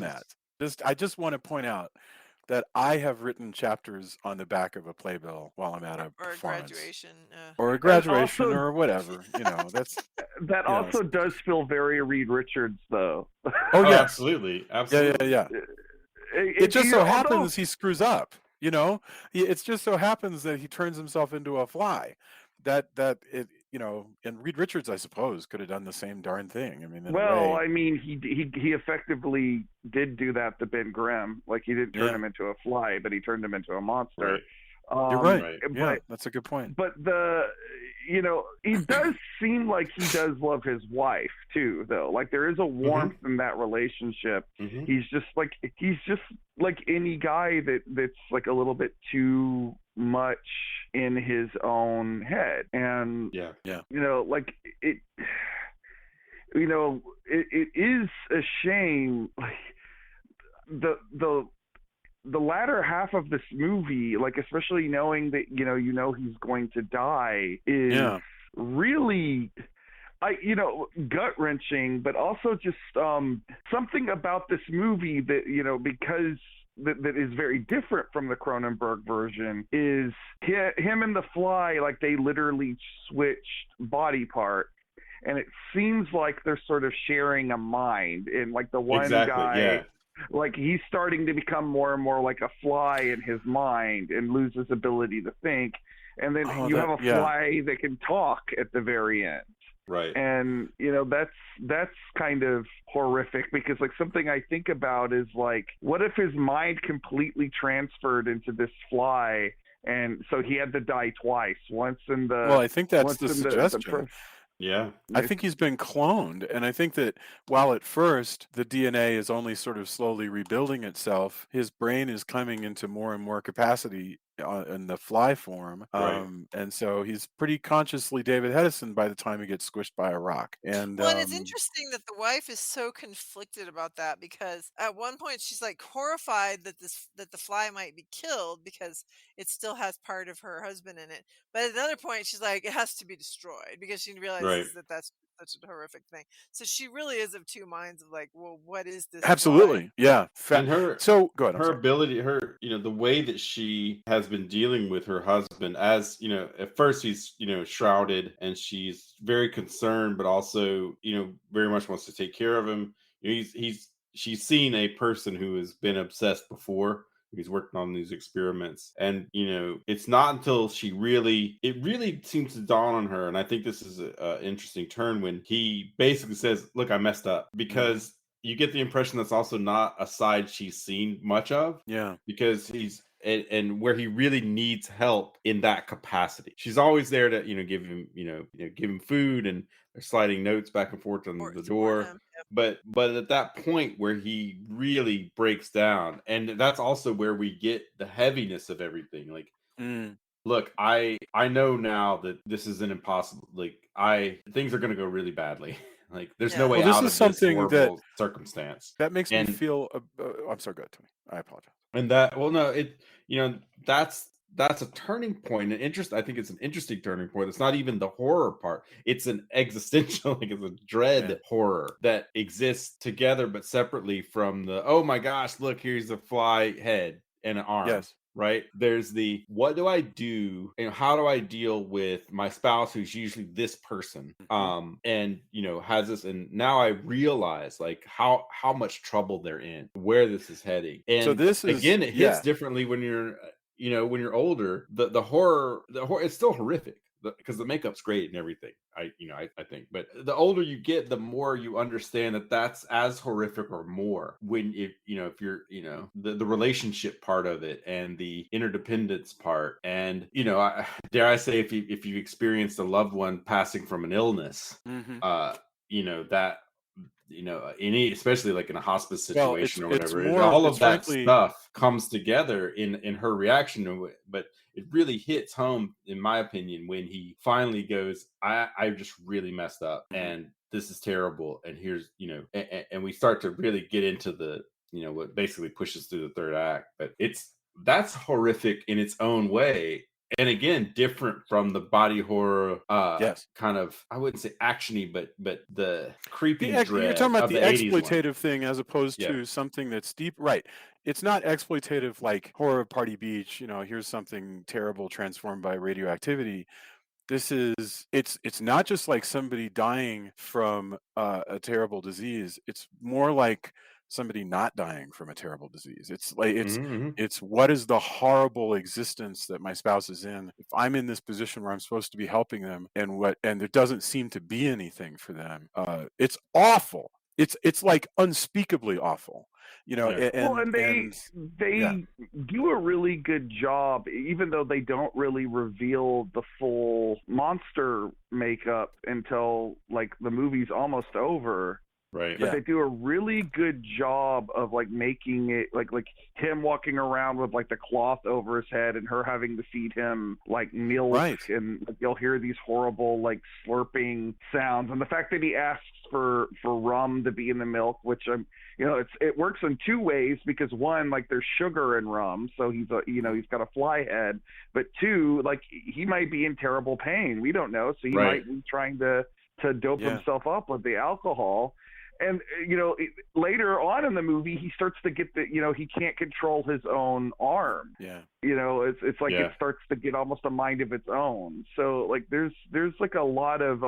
that. I just want to point out that I have written chapters on the back of a playbill while I'm at a Or a performance. graduation. Or a graduation also- or whatever. You know, that's That Yeah. also does feel very Reed Richards, though. oh Oh, yes. absolutely. Yeah, Absolutely. yeah, yeah. It just so happens he screws up, you know. It just so happens that he turns himself into a fly. That it, you know, and Reed Richards, I suppose, could have done the same darn thing. I mean, in a Well, way. I mean, he effectively did do that to Ben Grimm. Like, he didn't turn Yeah. him into a fly, but he turned him into a monster. Right. You're right. right. Yeah, that's a good point. But you know, he does seem like he does love his wife too, though. Like, there is a warmth in that relationship. Mhm. He's just like any guy that's like a little bit too much in his own head. And Yeah. you know, like it is a shame, like the latter half of this movie, like, especially knowing that you know he's going to die, is really gut wrenching, but also just something about this movie that, you know, because that is very different from the Cronenberg version is him and the Fly, like, they literally switched body parts. And it seems like they're sort of sharing a mind. And like the one guy, yeah. like, he's starting to become more and more like a fly in his mind and lose his ability to think. And then you have a fly that can talk at the very end. Right. And, you know, that's kind of horrific, because like something I think about is like, what if his mind completely transferred into this fly, and so he had to die twice, once in the Well, I think that's the suggestion. Yeah. I think he's been cloned, and I think that while at first the DNA is only sort of slowly rebuilding itself, his brain is coming into more and more capacity in the fly form. Right. And so he's pretty consciously David Hedison by the time he gets squished by a rock. And Well, and it's interesting that the wife is so conflicted about that, because at one point she's like horrified that the fly might be killed because it still has part of her husband in it. But at another point she's like, it has to be destroyed, because she realizes that that's such a horrific thing. So she really is of two minds of like, well, what is this? absolutely, fly? yeah. And so go ahead. Her ability, you know, the way that she has been dealing with her husband, as you know, at first he's, you know, shrouded, and she's very concerned, but also, you know, very much wants to take care of him. You know, she's seen a person who has been obsessed before. He's working on these experiments, and you know, it's not until it really seems to dawn on her, and I think this is an interesting turn when he basically says, "Look, I messed up," because you get the impression that's also not a side she's seen much of. Yeah. Because he's and where he really needs help in that capacity. She's always there to, you know, give him, give him food and they're sliding notes back and forth on the support door. him. Yep. But at that point where he really breaks down, and that's also where we get the heaviness of everything. Like, look, I know now that this is an impossible. Like, things are going to go really badly. Like, there's no Yeah. way Well, this out is of this something horrible circumstance. that makes me And feel. I'm sorry, go ahead, Tony. I apologize. and that, well, no, it, you know, that's a turning point. I think it's an interesting turning point. It's not even the horror part. It's an existential, like, it's a dread horror that exists together but separately from the, oh my gosh, look, here's a fly head and an arm. Yes. Right? There's the, what do I do? And how do I deal with my spouse who's usually this person? And has this, and now I realize like how much trouble they're in, where this is heading. And So this is, again, it hits differently when you're when you're older. The horror, it's still horrific because the makeup's great and everything. I think, but the older you get, the more you understand that that's as horrific or more when if you're the relationship part of it and the interdependence part, and dare I say, if you experienced a loved one passing from an illness, that especially like in a hospice situation or whatever, all of that stuff comes together in her reaction to it. But it really hits home, in my opinion, when he finally goes, I just really messed up, and this is terrible, and here's and we start to really get into the what basically pushes through the third act. But that's horrific in its own way. And again, different from the body horror, kind of, I wouldn't say actiony, but the creepy dread. You're talking about of the exploitative thing as opposed Yeah. to something that's deep, right? It's not exploitative like Horror of Party Beach. Here's something terrible transformed by radioactivity. This is, it's not just like somebody dying from a terrible disease. It's more like somebody not dying from a terrible disease. It's like it's what is the horrible existence that my spouse is in if I'm in this position where I'm supposed to be helping them, and there doesn't seem to be anything for them. It's awful. It's like unspeakably awful. And they do a really good job, even though they don't really reveal the full monster makeup until like the movie's almost over. Right. But they do a really good job of like making it like him walking around with like the cloth over his head and her having to feed him like milk, and you'll hear these horrible like slurping sounds, and the fact that he asks for rum to be in the milk, which it works in two ways, because one, like there's sugar in rum, so he's got a fly head, but two, like he might be in terrible pain, we don't know, so he might be trying to dope himself up with the alcohol. And later on in the movie, he starts to get he can't control his own arm. It's like it starts to get almost a mind of its own. So like there's like a lot of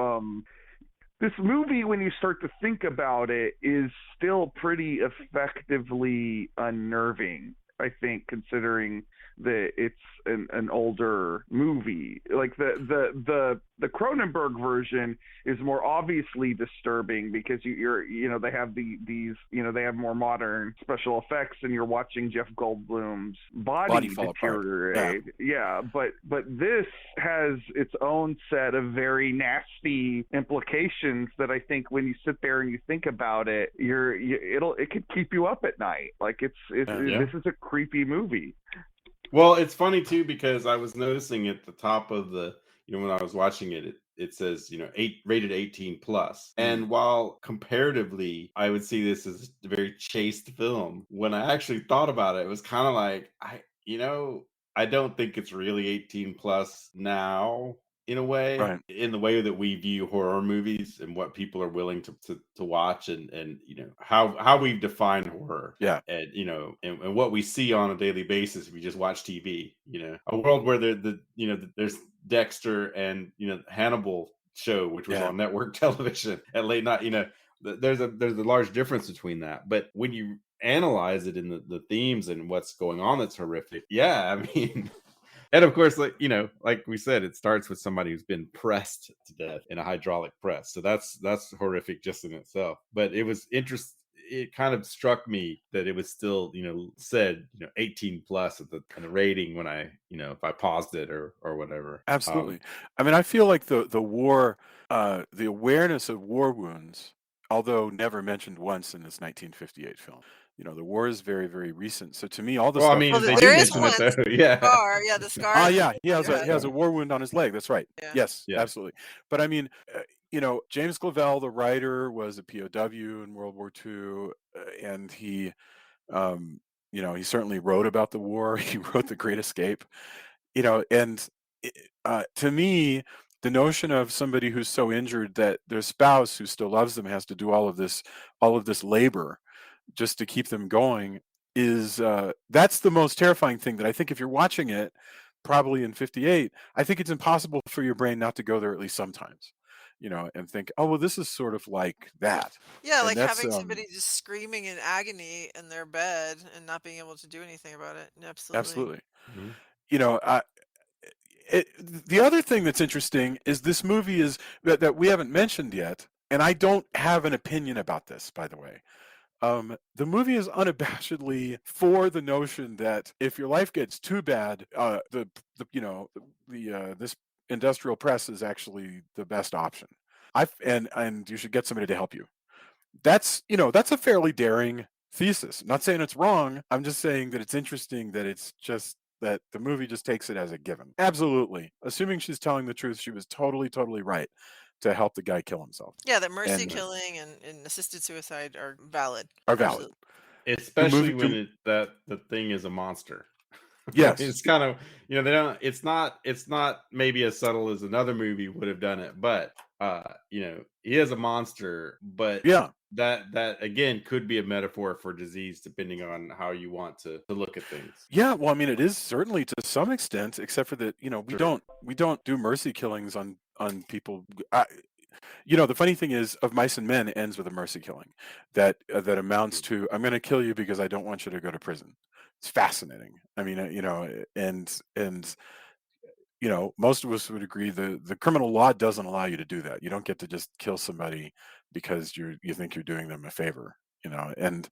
this movie, when you start to think about it, is still pretty effectively unnerving, I think, considering that it's an older movie. Like the Cronenberg version is more obviously disturbing because they have these they have more modern special effects, and you're watching Jeff Goldblum's body deteriorate. But this has its own set of very nasty implications that I think when you sit there and you think about it, it could keep you up at night. Like this is a creepy movie. Well, it's funny too, because I was noticing at the top of the, when I was watching it, it says, rated 18 plus. And while comparatively, I would see this as a very chaste film, when I actually thought about it, it was kind of like, I don't think it's really 18 plus now, in a way, in the way that we view horror movies and what people are willing to watch, and how we've defined horror, and and what we see on a daily basis if you just watch TV. A world where there's Dexter and Hannibal show, which was on network television at late night. There's a large difference between that. But when you analyze it in the themes and what's going on, that's horrific. I mean. And of course, like we said, it starts with somebody who's been pressed to death in a hydraulic press. So that's horrific just in itself. But it was it kind of struck me that it was still, said, 18 plus at the rating when I, if I paused it or whatever. Absolutely. I mean, I feel like the war, the awareness of war wounds, although never mentioned once in this 1958 film. The war is very, very recent. So to me, all the Well, I stuff mean, Well, he's they talking do there is mention about. it one though. Yeah. scar. Yeah, the scar Ah, is yeah, he on has your a head. he has a war wound on his leg. That's right. Yeah. Yes, Yeah. absolutely. But I mean, James Clavell, the writer, was a POW in World War II, and he certainly wrote about the war. He wrote The Great Escape. And to me, the notion of somebody who's so injured that their spouse, who still loves them, has to do all of this labor just to keep them going is that's the most terrifying thing. That I think if you're watching it, probably in '58, I think it's impossible for your brain not to go there at least sometimes, and think, oh well, this is sort of like that. Yeah, And like that's having somebody just screaming in agony in their bed and not being able to do anything about it. Absolutely. absolutely. Mhm. You know, I, the other thing that's interesting is this movie is that we haven't mentioned yet, and I don't have an opinion about this, by the way. The movie is unabashedly for the notion that if your life gets too bad, this industrial press is actually the best option. And you should get somebody to help you. That's a fairly daring thesis. I'm not saying it's wrong. I'm just saying that it's interesting that it's just that the movie just takes it as a given. Absolutely. Assuming she's telling the truth, she was totally, totally right to help the guy kill himself Yeah, that mercy and killing and assisted suicide are valid. are valid. Absolutely. The Especially movie, when that the thing is a monster. yes, It's kind of, they don't, it's not maybe as subtle as another movie would have done it, but he is a monster, but yeah, that again could be a metaphor for disease depending on how you want to look at things. yeah. Well, I mean, it is certainly to some extent, except for that, we Sure. don't do mercy killings on people. The funny thing is, Of Mice and Men ends with a mercy killing that amounts to, I'm going to kill you because I don't want you to go to prison. It's fascinating. I mean, and most of us would agree the criminal law doesn't allow you to do that. You don't get to just kill somebody because you think you're doing them a favor. And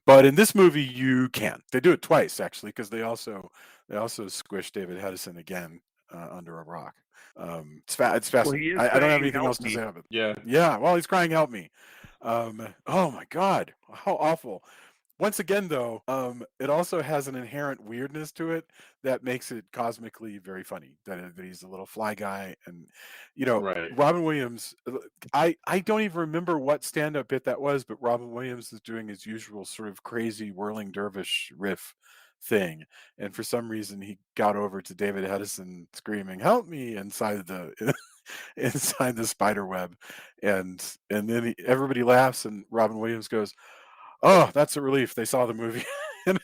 but in this movie you can. They do it twice actually, because they also squish David Hedison again under a rock. It's Well, fascinating. he is I don't have saying, anything else "Help to me." say about it. Yeah. Yeah, well, he's crying, "Help me." Oh my God, how awful. Once again, though, it also has an inherent weirdness to it that makes it cosmically very funny. That he's a little fly guy, and Right. Robin Williams. I don't even remember what stand-up bit that was, but Robin Williams is doing his usual sort of crazy whirling dervish riff thing, and for some reason he got over to David Hedison screaming "Help me" inside the inside the spider web, and then everybody laughs, and Robin Williams goes, "Oh, that's a relief. They saw the movie." And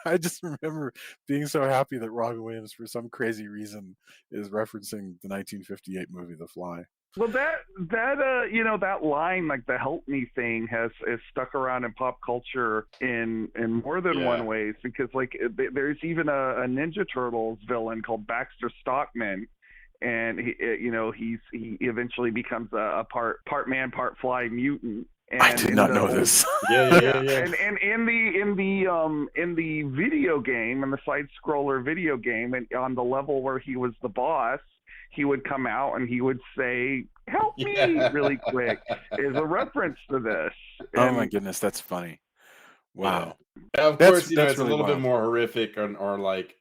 I just remember being so happy that Robin Williams, for some crazy reason, is referencing the 1958 movie The Fly. Well, that line, like the "help me" thing, has stuck around in pop culture in more than Yeah. one ways, because like there's even a Ninja Turtles villain called Baxter Stockman, and he eventually becomes a part man, part fly mutant. I And did in not the know old, this. Yeah. and in the video game, in the side scroller video game, and on the level where he was the boss, he would come out and he would say, "Help me," Yeah. really quick, is a reference to this. Oh my And goodness, that's funny. Yeah. Wow, Of that's course, that's it's a really little bit wild. more horrific or like,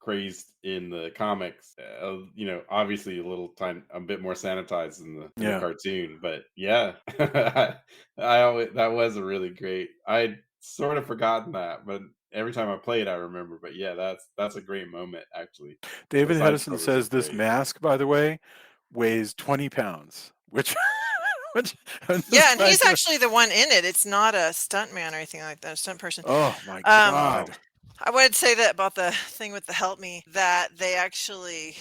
crazed in the comics. Obviously a bit more sanitized in the Yeah, cartoon, but yeah. I always that was a really great. I'd sort of forgotten that, but every time I play it I remember. But yeah, that's a great moment actually. The David side Hedison scrollers are says this great. mask, by the way, weighs 20 pounds, which, which on the Yeah, and side he's actually the one in it. It's not a stunt man or anything like that, a stunt person. oh my Um, Wow. God. I would say that about the thing with the help me, that they actually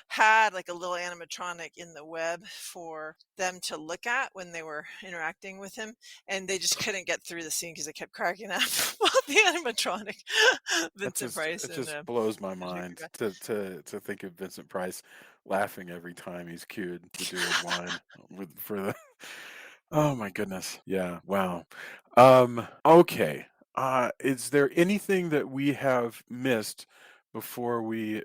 had like a little animatronic in the web for them to look at when they were interacting with him, and they just couldn't get through the scene because they kept cracking up about the animatronic. Vincent Price It and just blows my Patricia mind Owens. to think of Vincent Price laughing every time he's cued to do his line for the Oh my goodness. Yeah. Wow. Okay. Is there anything that we have missed before we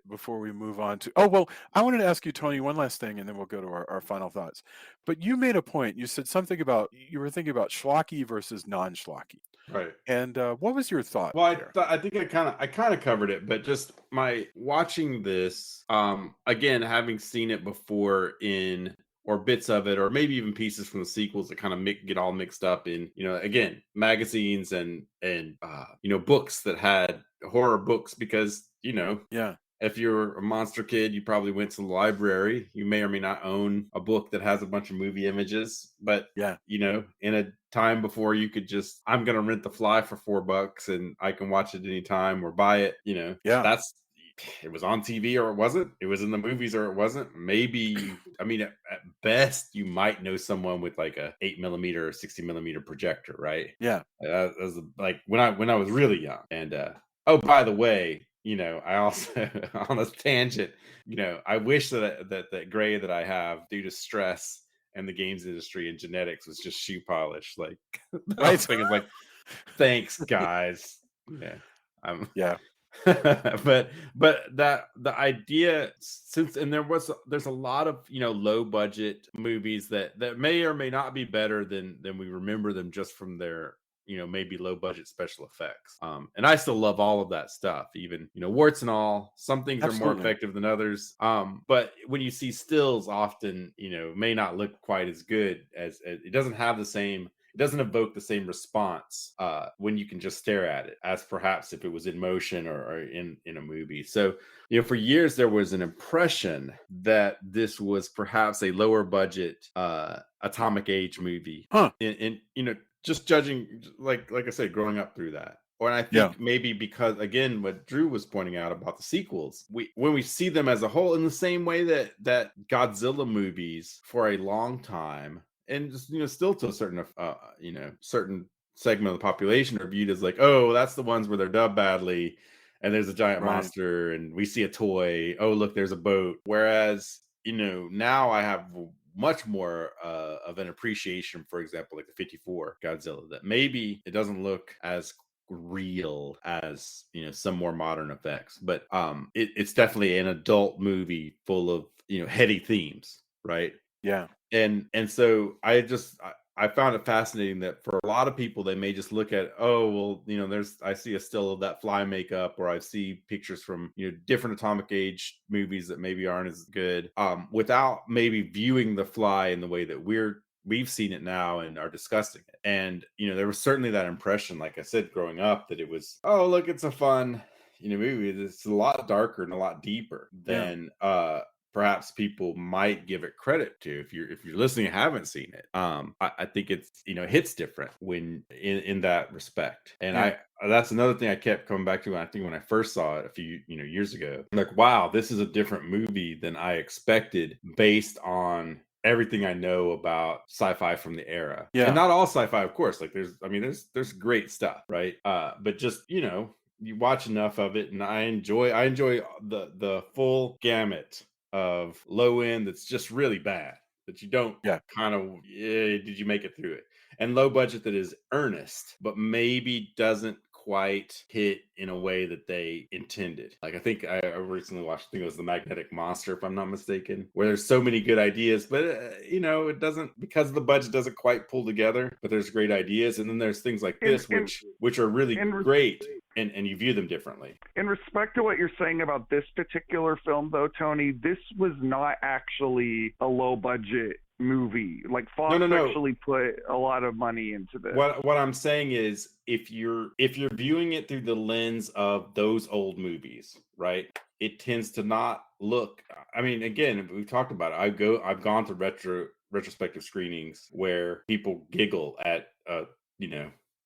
move on to? Oh well, I wanted to ask you, Tony, one last thing, and then we'll go to our final thoughts. But you made a point. You said something about you were thinking about schlocky versus non-schlocky, Right. and what was your thought Well, there? I think I kind of covered it, but just my watching this, again, having seen it before in or bits of it, or maybe even pieces from the sequels that kind of get all mixed up in, again, magazines and books that had horror books because Yeah. if you're a monster kid, you probably went to the library. You may or may not own a book that has a bunch of movie images, but Yeah. in a time before you could just, I'm going to rent The Fly for $4 and I can watch it anytime or buy it, Yeah. it was on TV or it wasn't. It was in the movies or it wasn't. Maybe, I mean, at best, you might know someone with like a 8mm or 60mm projector, right? Yeah. That was like when I was really young. And oh, by the way, I also on a tangent, I wish that gray that I have due to stress and the games industry and genetics was just shoe polish. Like I Right. was thinking, like, thanks, guys. Yeah, I'm. Yeah. but that the idea since and there's a lot of low budget movies that may or may not be better than we remember them just from their maybe low budget special effects, and I still love all of that stuff, even warts and all. Some things are more Absolutely. effective than others, but when you see stills, often may not look quite as good as it doesn't have the same, it doesn't evoke the same response when you can just stare at it as perhaps if it was in motion or in a movie. So for years there was an impression that this was perhaps a lower budget atomic age movie, in just judging, like I said, growing up through that. Or I think maybe because, again, what Drew was pointing out about the sequels, when we see them as a whole, in the same way that Godzilla movies for a long time, and just, still to a certain certain segment of the population, are viewed as like, oh, that's the ones where they're dubbed badly and there's a giant Right. monster and we see a toy, oh look, there's a boat. Whereas now I have much more of an appreciation, for example, like the 54 Godzilla, that maybe it doesn't look as real as some more modern effects, but it's definitely an adult movie full of heady themes, right? Yeah. And so I found it fascinating that for a lot of people, they may just look at, oh, well, I see a still of that Fly makeup, or I see pictures from, different atomic age movies that maybe aren't as good, without maybe viewing the Fly in the way that we've seen it now and are discussing it. And, there was certainly that impression, like I said, growing up, that it was, oh, look, it's a fun, movie. It's a lot darker and a lot deeper than, perhaps people might give it credit to. If you're listening and haven't seen it, I think it's hits different when in that respect. And that's another thing I kept coming back to. I think when I first saw it a few years ago, I'm like, wow, this is a different movie than I expected based on everything I know about sci-fi from the era. And not all sci-fi, of course. Like there's great stuff, right? But just you watch enough of it, and I enjoy the full gamut of low end that's just really bad, that you don't kind of, did you make it through it, and low budget that is earnest but maybe doesn't quite hit in a way that they intended. Like I think I recently watched, I think it was The Magnetic Monster, if I'm not mistaken, where there's so many good ideas, but it doesn't, because the budget doesn't quite pull together, but there's great ideas. And then there's things like this, which are really great, and you view them differently. In respect to what you're saying about this particular film, though, Tony, this was not actually a low budget movie. Like Fox actually put a lot of money into this. What I'm saying is, if you're viewing it through the lens of those old movies, right, it tends to not look, I mean, again, we've talked about it. I've gone to retrospective screenings where people giggle at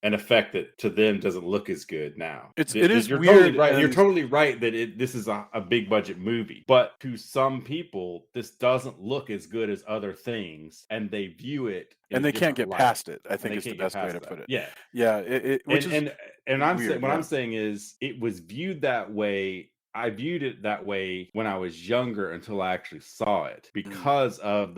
an effect that to them doesn't look as good now. You're weird. Totally right. You're totally right that this is a big budget movie, but to some people, this doesn't look as good as other things, and they view it, and they can't get past it. I think it's the best way to put it. Yeah. I'm saying is, it was viewed that way, I viewed it that way when I was younger until I actually saw it Mm. because of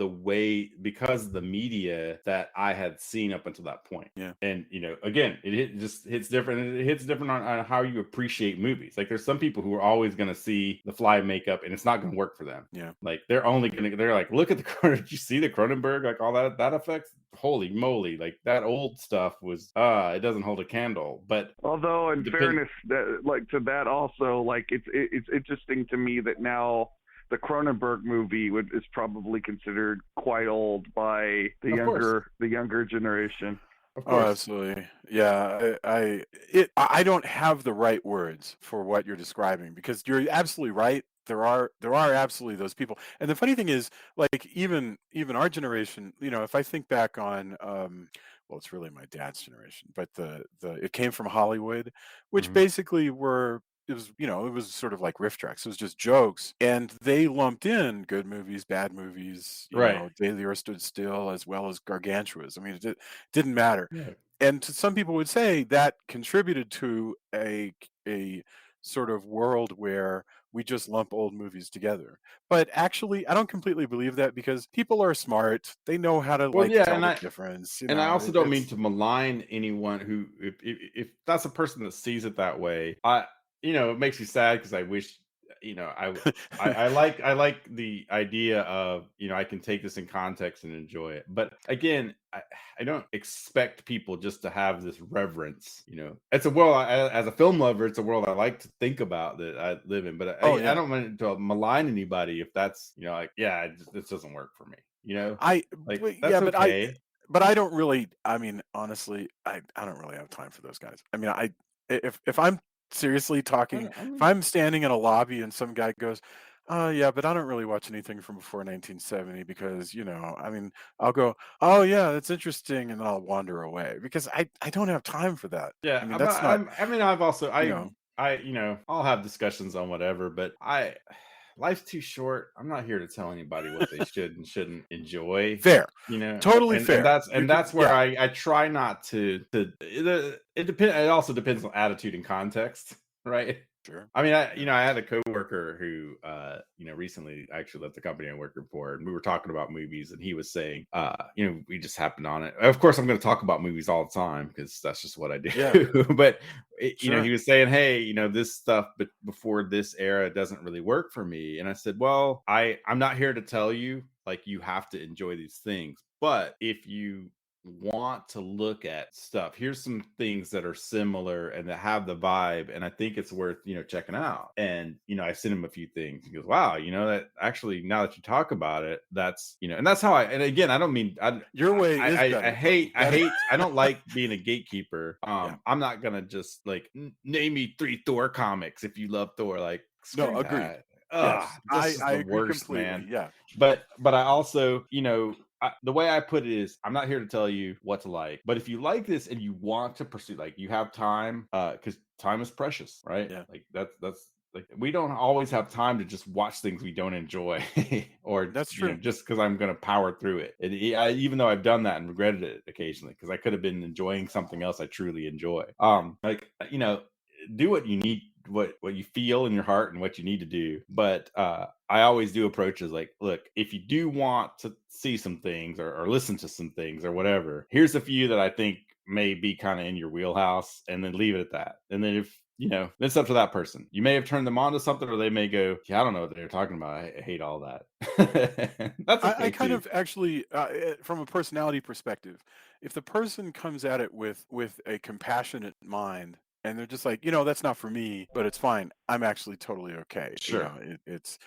because of the media that I had seen up until that point. Yeah. And again, just hits different. It hits different on how you appreciate movies. Like there's some people who are always going to see the Fly makeup and it's not going to work for them. Yeah. Like they're like, look at did you see the Cronenberg? Like all that effects? Holy moly! Like that old stuff was it doesn't hold a candle. But although in fairness, to that also, like it's interesting to me that now the Cronenberg movie is probably considered quite old by the younger generation. Oh, absolutely. Yeah, I don't have the right words for what you're describing because you're absolutely right. There are absolutely those people. And the funny thing is, like even our generation, if I think back on well, it's really my dad's generation, but it came from Hollywood, which basically it was sort of like riff tracks. It was just jokes, and they lumped in good movies, bad movies, Day the Earth Stood Still, as well as Gargantuas. I mean, it didn't matter. Yeah. And some people would say that contributed to a sort of world where we just lump old movies together. But actually, I don't completely believe that because people are smart. They know how to tell the difference. And I also don't mean to malign anyone who, if that's a person that sees it that way, it makes me sad because I wish, I like the idea of, I can take this in context and enjoy it. But again, I don't expect people just to have this reverence. It's a world, as a film lover, it's a world I like to think about that I live in. But I don't want to malign anybody if that's, this doesn't work for me. That's okay. But I don't really. I mean, honestly, I don't really have time for those guys. I mean, if I'm seriously talking, if I'm standing in a lobby and some guy goes, yeah, but I don't really watch anything from before 1970 because, I mean, I'll go, oh yeah, that's interesting, and then I'll wander away because I don't have time for that. Yeah, I mean, that's not. I've also I'll have discussions on whatever, but life's too short. I'm not here to tell anybody what they should and shouldn't enjoy. Fair, totally fair. And that's where I try not to. It depends. It also depends on attitude and context, right? Sure. I mean, I had a coworker who, recently actually left the company I'm working for, and we were talking about movies, and he was saying, we just happened on it. Of course, I'm going to talk about movies all the time because that's just what I do. Yeah. But he was saying, hey, this stuff, but before this era doesn't really work for me. And I said, well, I'm not here to tell you like you have to enjoy these things, but if you want to look at stuff, here's some things that are similar and that have the vibe, and I think it's worth checking out. And I sent him a few things. He goes, wow, that actually, now that you talk about it, that's and that's how and again, I don't mean your way is better. I don't like being a gatekeeper. I'm not gonna just like name me 3 Thor comics if you love Thor. Like, no, agreed. Yes, I the agree worst, completely. man. Yeah, but I also the way I put it is, I'm not here to tell you what to like, but if you like this and you want to pursue, like you have time, because time is precious, right? Yeah. Like that's like, we don't always have time to just watch things we don't enjoy, or that's true. Just because I'm going to power through it. And even though I've done that and regretted it occasionally, because I could have been enjoying something else I truly enjoy. Do what you need, what you feel in your heart and what you need to do. But I always do approaches like, look, if you do want to see some things or listen to some things or whatever, here's a few that I think may be kind of in your wheelhouse, and then leave it at that. And then if it's up to that person. You may have turned them on to something, or they may go, yeah, I don't know what they're talking about. I hate all that. That's okay, I kind of actually, from a personality perspective, if the person comes at it with a compassionate mind, and they're just like, that's not for me, but it's fine, I'm actually totally okay. Sure. It's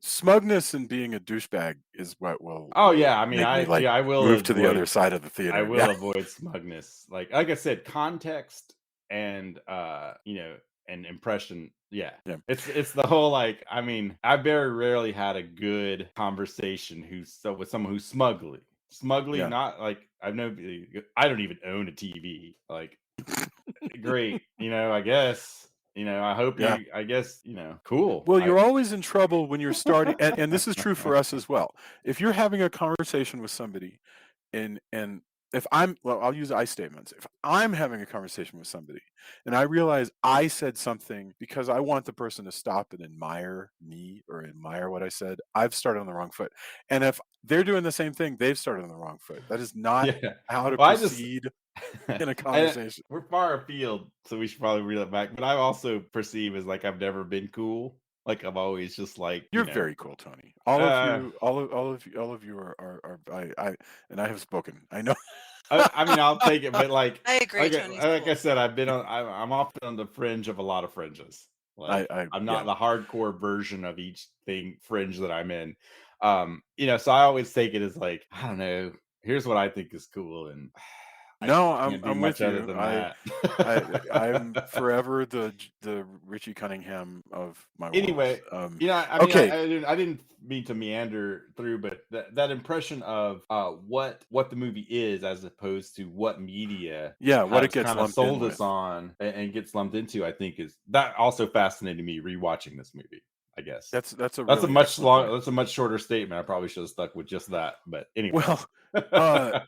smugness and being a douchebag is what will. Oh yeah, I mean, I will move to the other side of the theater. I will avoid smugness. Like I said, context and and impression. Yeah. It's the whole, like, I mean, I very rarely had a good conversation with someone who's smugly, not like I don't even own a TV. Like, great, I guess. I hope I guess, cool. Well, you're always in trouble when you're starting, and this is true for us as well. If you're having a conversation with somebody and I'll use I statements. If I'm having a conversation with somebody and I realize I said something because I want the person to stop and admire me or admire what I said, I've started on the wrong foot. And if they're doing the same thing, they've started on the wrong foot. That is not Yeah. how to Well, I just proceed in a I, conversation. we're far afield, so we should probably reel it back. But I also perceive as like I've never been cool. Like I'm always just like, You're very cool, Tony. All of uh, you, all of you are I and I have spoken. I know. I mean, I'll take it, but I agree. Tony's like I cool. said, I'm often on the fringe of a lot of fringes. Like I'm not Yeah. the hardcore version of each thing fringe that I'm in. So I always take it as like, I don't know, here's what I think is cool, and I No, can't do I'm much with other you. than that. I'm forever the Richie Cunningham of my world. Anyway, I mean, Okay. I didn't mean to meander through, but that impression of what the movie is as opposed to what media Yeah, what it has gets kind of lumped in sold us with. on and gets lumped into, I think is that also fascinated me rewatching this movie. I guess That's a really much excellent point. that's a much shorter statement. I probably should have stuck with just that. But anyway, Well, uh,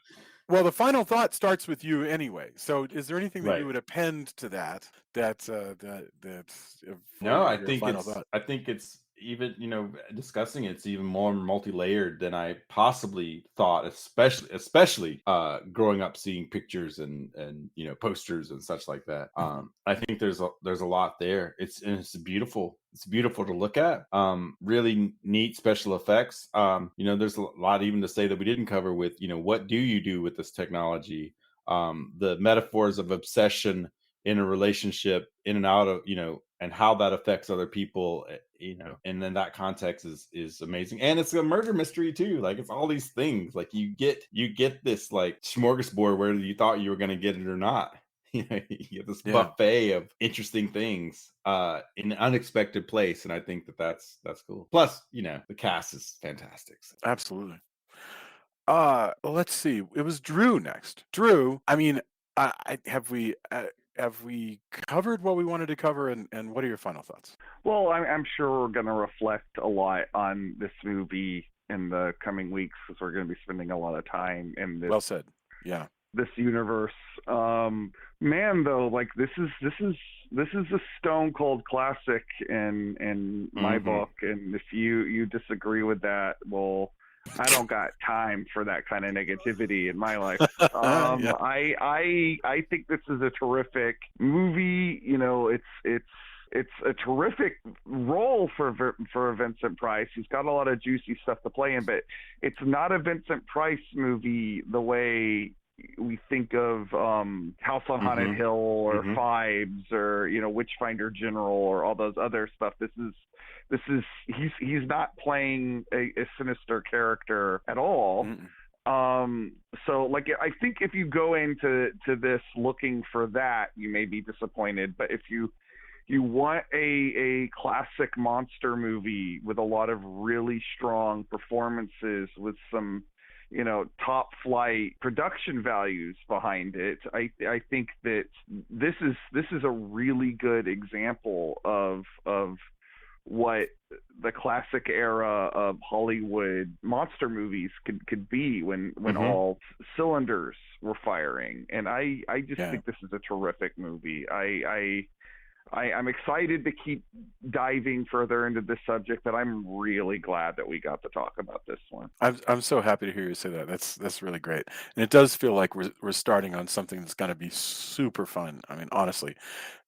well, the final thought starts with you anyway. So, is there anything that you right. would append to that for No, your final thought? I think it's even, discussing it's even more multi-layered than I possibly thought, especially growing up seeing pictures and posters and such like that. I think there's a lot there. It's beautiful. It's beautiful to look at. Really neat special effects. There's a lot even to say that we didn't cover with, what do you do with this technology? The metaphors of obsession in a relationship, in and out of, and how that affects other people, and then that context is amazing. And it's a murder mystery too. Like it's all these things. Like you get this like smorgasbord whether you thought you were going to get it or not. You get this Yeah, buffet of interesting things in an unexpected place, and I think that's cool. Plus, the cast is fantastic. So. absolutely. Let's see. It was Drew next. Drew, I mean, have we covered what we wanted to cover, and what are your final thoughts? Well, I'm sure we're going to reflect a lot on this movie in the coming weeks because we're going to be spending a lot of time in Well said. Yeah. this universe. Man, though, like this is a stone cold classic in my book, and if you disagree with that, well, I don't got time for that kind of negativity in my life. Yeah. I think this is a terrific movie. It's a terrific role for Vincent Price. He's got a lot of juicy stuff to play in, but it's not a Vincent Price movie the way we think of House on Haunted Hill or Fives or Witchfinder General or all those other stuff. This is he's not playing a sinister character at all. So like I think if you go into this looking for that, you may be disappointed. But if you want a classic monster movie with a lot of really strong performances with some top flight production values behind it, I think that this is a really good example of what the classic era of Hollywood monster movies could be when all cylinders were firing. And I just think this is a terrific movie. I'm excited to keep diving further into this subject, but I'm really glad that we got to talk about this one. I'm so happy to hear you say that. That's really great, and it does feel like we're starting on something that's going to be super fun. I mean, honestly,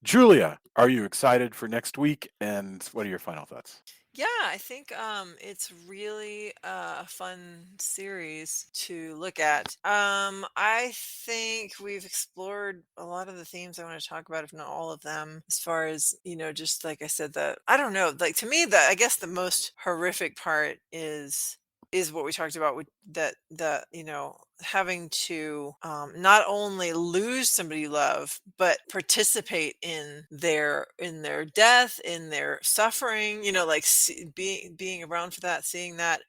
Julia, are you excited for next week? And what are your final thoughts? Yeah, I think it's really a fun series to look at. I think we've explored a lot of the themes I want to talk about, if not all of them, as far as, just like I said, I don't know, like to me, I guess the most horrific part is what we talked about with the having to not only lose somebody you love but participate in their death, in their suffering, like being around for that, seeing that,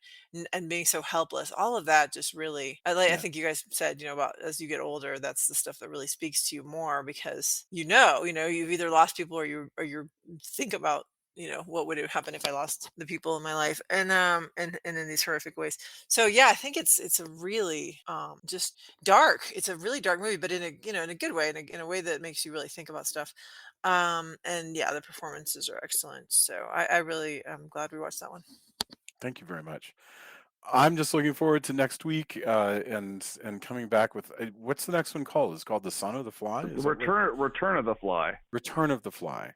and being so helpless. All of that just really, I think you guys said, about as you get older, that's the stuff that really speaks to you more because you've either lost people or you think about what would happen if I lost the people in my life, and in these horrific ways. So yeah, I think it's a really just dark. It's a really dark movie, but in a good way, in a way that makes you really think about stuff. And yeah, the performances are excellent. So I really am glad we watched that one. Thank you very much. I'm just looking forward to next week and coming back with what's the next one called? It's called The Son of the Fly. Is that what- Return of the Fly. Return of the Fly.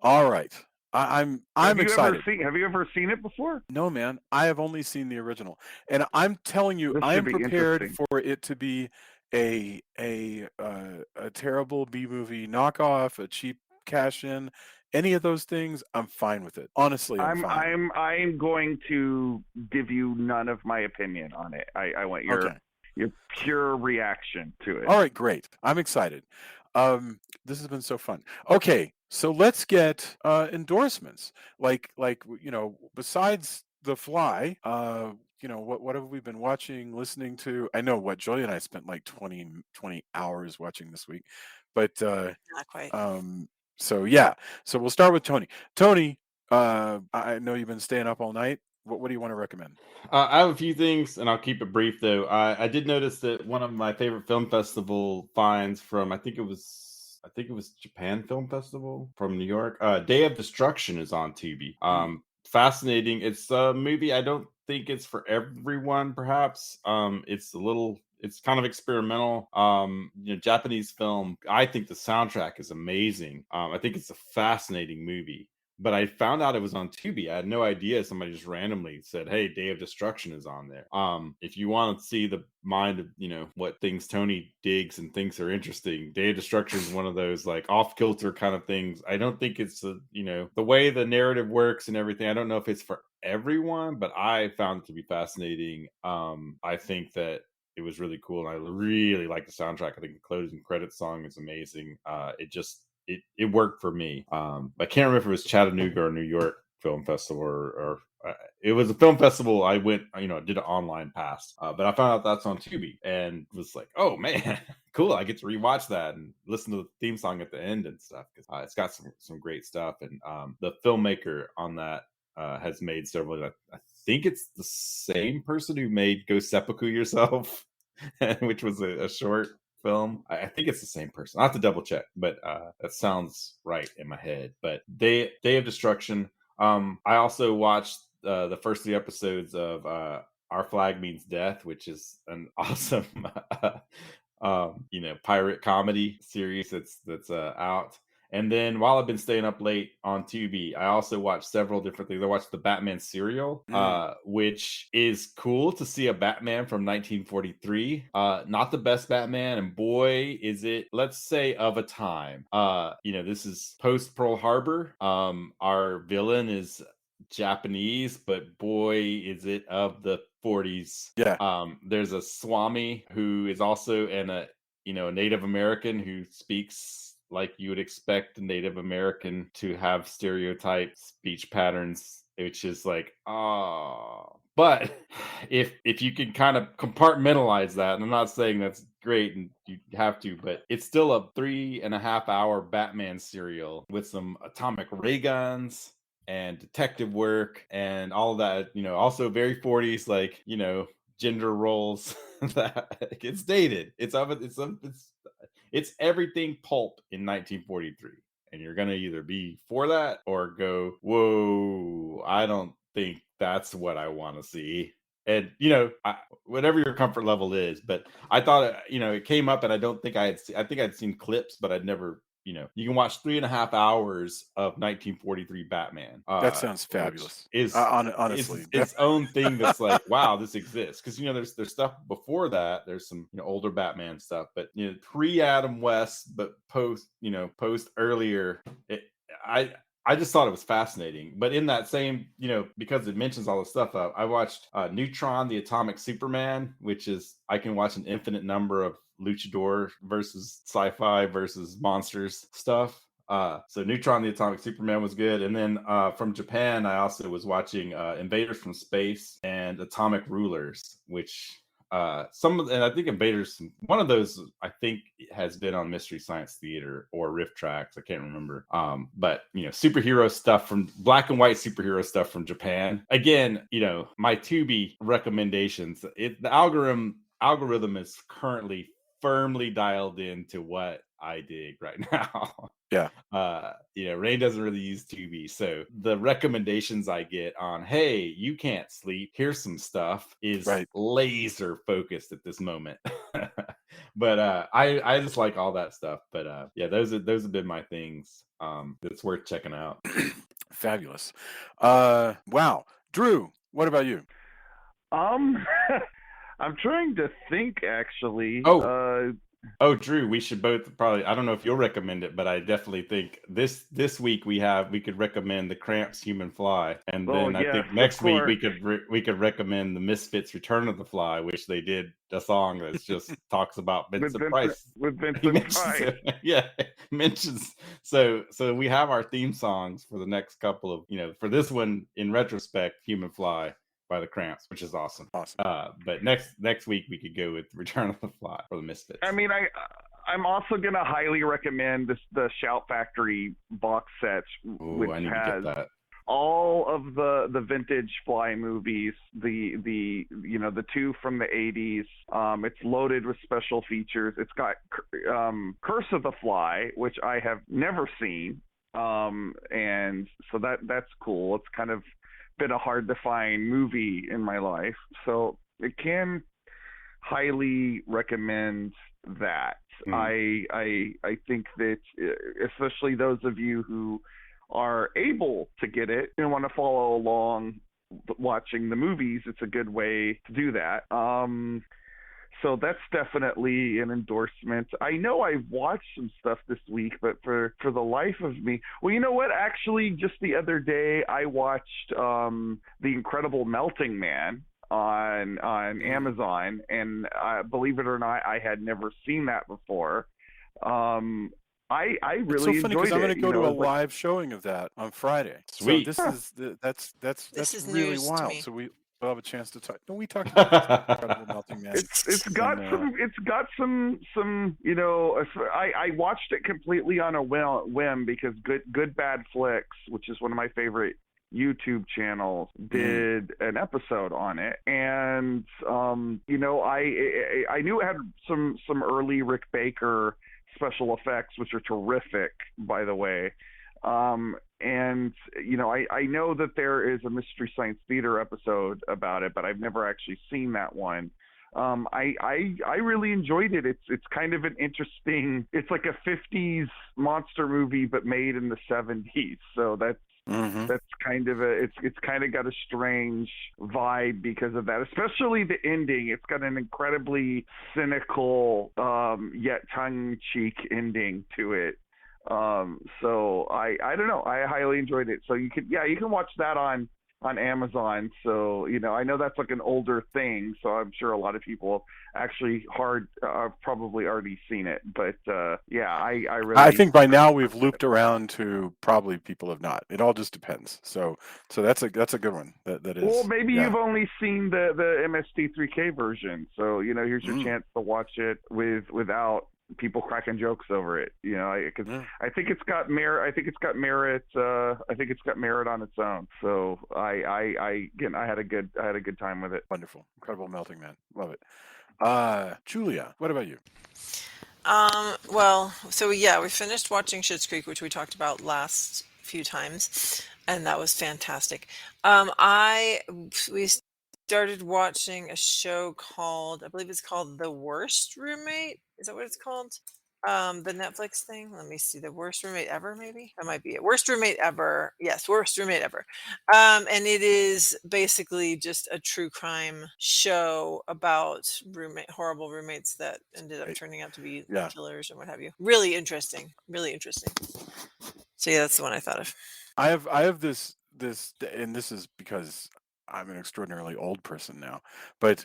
All right, I'm excited. Have you ever seen it before? No, man, I have only seen the original, and I'm telling you, This I am should be prepared interesting. for it to be a terrible B movie knockoff, a cheap cash in. Any of those things, I'm fine with it. Honestly, I'm fine. I'm going to give you none of my opinion on it. I want your Okay. your pure reaction to it. All right, great. I'm excited. This has been so fun. Okay, so let's get endorsements. Like besides The Fly, what have we been watching, listening to? I know what Julia and I spent like 20 hours watching this week, but Not quite. so yeah. So we'll start with Tony. Tony, I know you've been staying up all night. What do you want to recommend? I have a few things, and I'll keep it brief though. I did notice that one of my favorite film festival finds from I think it was Japan Film Festival from New York. Day of Destruction is on Tubi. Fascinating. It's a movie. I don't think it's for everyone. Perhaps it's kind of experimental. Japanese film. I think the soundtrack is amazing. I think it's a fascinating movie. But I found out it was on Tubi. I had no idea. Somebody just randomly said, "Hey, Day of Destruction is on there." If you want to see the mind of what things Tony digs and thinks are interesting, Day of Destruction is one of those like off kilter kind of things. I don't think it's the way the narrative works and everything. I don't know if it's for everyone, but I found it to be fascinating. I think that it was really cool, and I really like the soundtrack. I think the closing credits song is amazing. It worked for me. I can't remember if it was Chattanooga or New York Film Festival or it was a film festival. I went, did an online pass, but I found out that's on Tubi and was like, oh man, cool! I get to rewatch that and listen to the theme song at the end and stuff because it's got some great stuff. And the filmmaker on that has made several. I think it's the same person who made Go Seppuku Yourself, which was a short film. I think it's the same person. I have to double check, but that sounds right in my head. But Day of Destruction. I also watched the first 3 episodes of Our Flag Means Death, which is an awesome pirate comedy series that's out. And then while I've been staying up late on Tubi, I also watched several different things. I watched the Batman serial, which is cool to see a Batman from 1943. Not the best Batman, and boy, is it, let's say, of a time. This is post Pearl Harbor. Our villain is Japanese, but boy, is it of the 40s. Yeah. There's a Swami who is also a Native American who speaks like you would expect a Native American to have stereotype speech patterns, which is like, but if you can kind of compartmentalize that, and I'm not saying that's great and you have to, but it's still a 3.5-hour Batman serial with some atomic ray guns and detective work and all of that, also very 40s, like, gender roles. That it's dated. It's everything pulp in 1943. And you're going to either be for that or go, whoa, I don't think that's what I want to see. And, whatever your comfort level is. But I thought, it came up and I don't think I think I'd seen clips, but I'd never, you can watch 3.5 hours of 1943 Batman. That sounds fabulous. Honestly, is its own thing that's like, wow, this exists. Because there's stuff before that. There's some older Batman stuff, but pre Adam West, but post earlier. I just thought it was fascinating. But in that same, because it mentions all the stuff, I watched Neutron, the Atomic Superman, which is I can watch an infinite number of luchador versus sci-fi versus monsters stuff. So Neutron, the Atomic Superman was good. And then from Japan, I also was watching Invaders from Space and Atomic Rulers, which some of, and I think Invaders, one of those I think has been on Mystery Science Theater or Riff Tracks. I can't remember. But superhero stuff from black and white superhero stuff from Japan. Again, my Tubi recommendations. The algorithm is currently firmly dialed into what I dig right now. Yeah. Rain doesn't really use Tubi, so the recommendations I get on, hey, you can't sleep, here's some stuff, is laser focused at this moment. But I just like all that stuff. But those have been my things. That's worth checking out. Fabulous. Wow, Drew, what about you? I'm trying to think, actually. Oh, Drew, we should both probably, I don't know if you'll recommend it, but I definitely think this week we could recommend the Cramps Human Fly. And then I think next week we could recommend the Misfits Return of the Fly, which they did a song that just talks about Vincent Price. With Vincent Price. Mentions. So we have our theme songs for the next couple of, for this one in retrospect, Human Fly by the Cramps, which is awesome. But next week we could go with Return of the Fly for the Misfits. I mean, I'm also gonna highly recommend the Shout Factory box set, which has all of the vintage Fly movies, the two from the 80s. It's loaded with special features. It's got Curse of the Fly, which I have never seen, and so that's cool. It's kind of been a hard to find movie in my life, so it can highly recommend that. I think that especially those of you who are able to get it and want to follow along watching the movies, it's a good way to do that. So that's definitely an endorsement. I know I've watched some stuff this week, but for the life of me, well, you know what? Actually, just the other day, I watched The Incredible Melting Man on Amazon, and believe it or not, I had never seen that before. I really enjoyed it. I'm going to go to a live showing of that on Friday. Sweet. So that's really wild. So we'll have a chance to talk. No, we talked about this Incredible Melting Man. It's got some I watched it completely on a whim because Good Bad Flicks, which is one of my favorite YouTube channels, did an episode on it, and I knew it had some early Rick Baker special effects, which are terrific, by the way. And I know that there is a Mystery Science Theater episode about it, but I've never actually seen that one. I really enjoyed it. It's kind of an interesting. It's like a 50s monster movie, but made in the 70s. So that's kind of it's kind of got a strange vibe because of that, especially the ending. It's got an incredibly cynical yet tongue-in-cheek ending to it. So I don't know, I highly enjoyed it. So you can watch that on Amazon. So I know that's like an older thing, so I'm sure a lot of people actually probably already seen it, but I think by now we've looped around to probably people have not. It all just depends. So that's a good one. That is. Well, maybe you've only seen the MST3K version, so here's your chance to watch it without people cracking jokes over it, because I think it's got merit. I think it's got merit on its own. So I had a good time with it. Wonderful, Incredible Melting Man, love it. Julia, what about you? We finished watching Schitt's Creek, which we talked about last few times, and that was fantastic. We started watching a show called, I believe it's called The Worst Roommate. Is that what it's called? The Netflix thing. Let me see. The Worst Roommate Ever, maybe? That might be it. Worst Roommate Ever. Yes, Worst Roommate Ever. And it is basically just a true crime show about horrible roommates that ended up turning out to be killers and what have you. Really interesting. Really interesting. So that's the one I thought of. I have this, and this is because I'm an extraordinarily old person now, but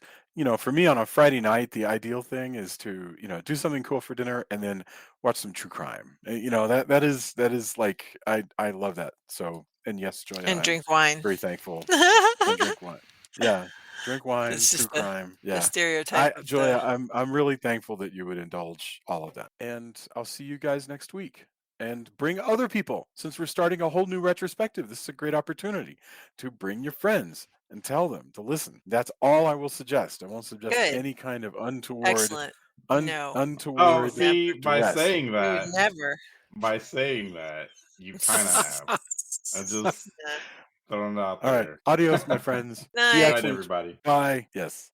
for me on a Friday night, the ideal thing is to do something cool for dinner and then watch some true crime. That is like I love that. So, and yes, Joy, and drink wine. Very thankful. And drink wine. Yeah. Drink wine, It's true just a crime. Yeah. stereotype of Julia, the. I'm really thankful that you would indulge all of that. And I'll see you guys next week. And bring other people. Since we're starting a whole new retrospective, this is a great opportunity to bring your friends and tell them to listen. That's all I will suggest. I won't suggest Good. any kind of Excellent. No. Oh, untoward see, by duress. saying We would that, never. you kind of have. I just Yeah. throwing it out All right. there. Adios, my friends. Be Night. Good night, excellent. everybody. Bye. Yes.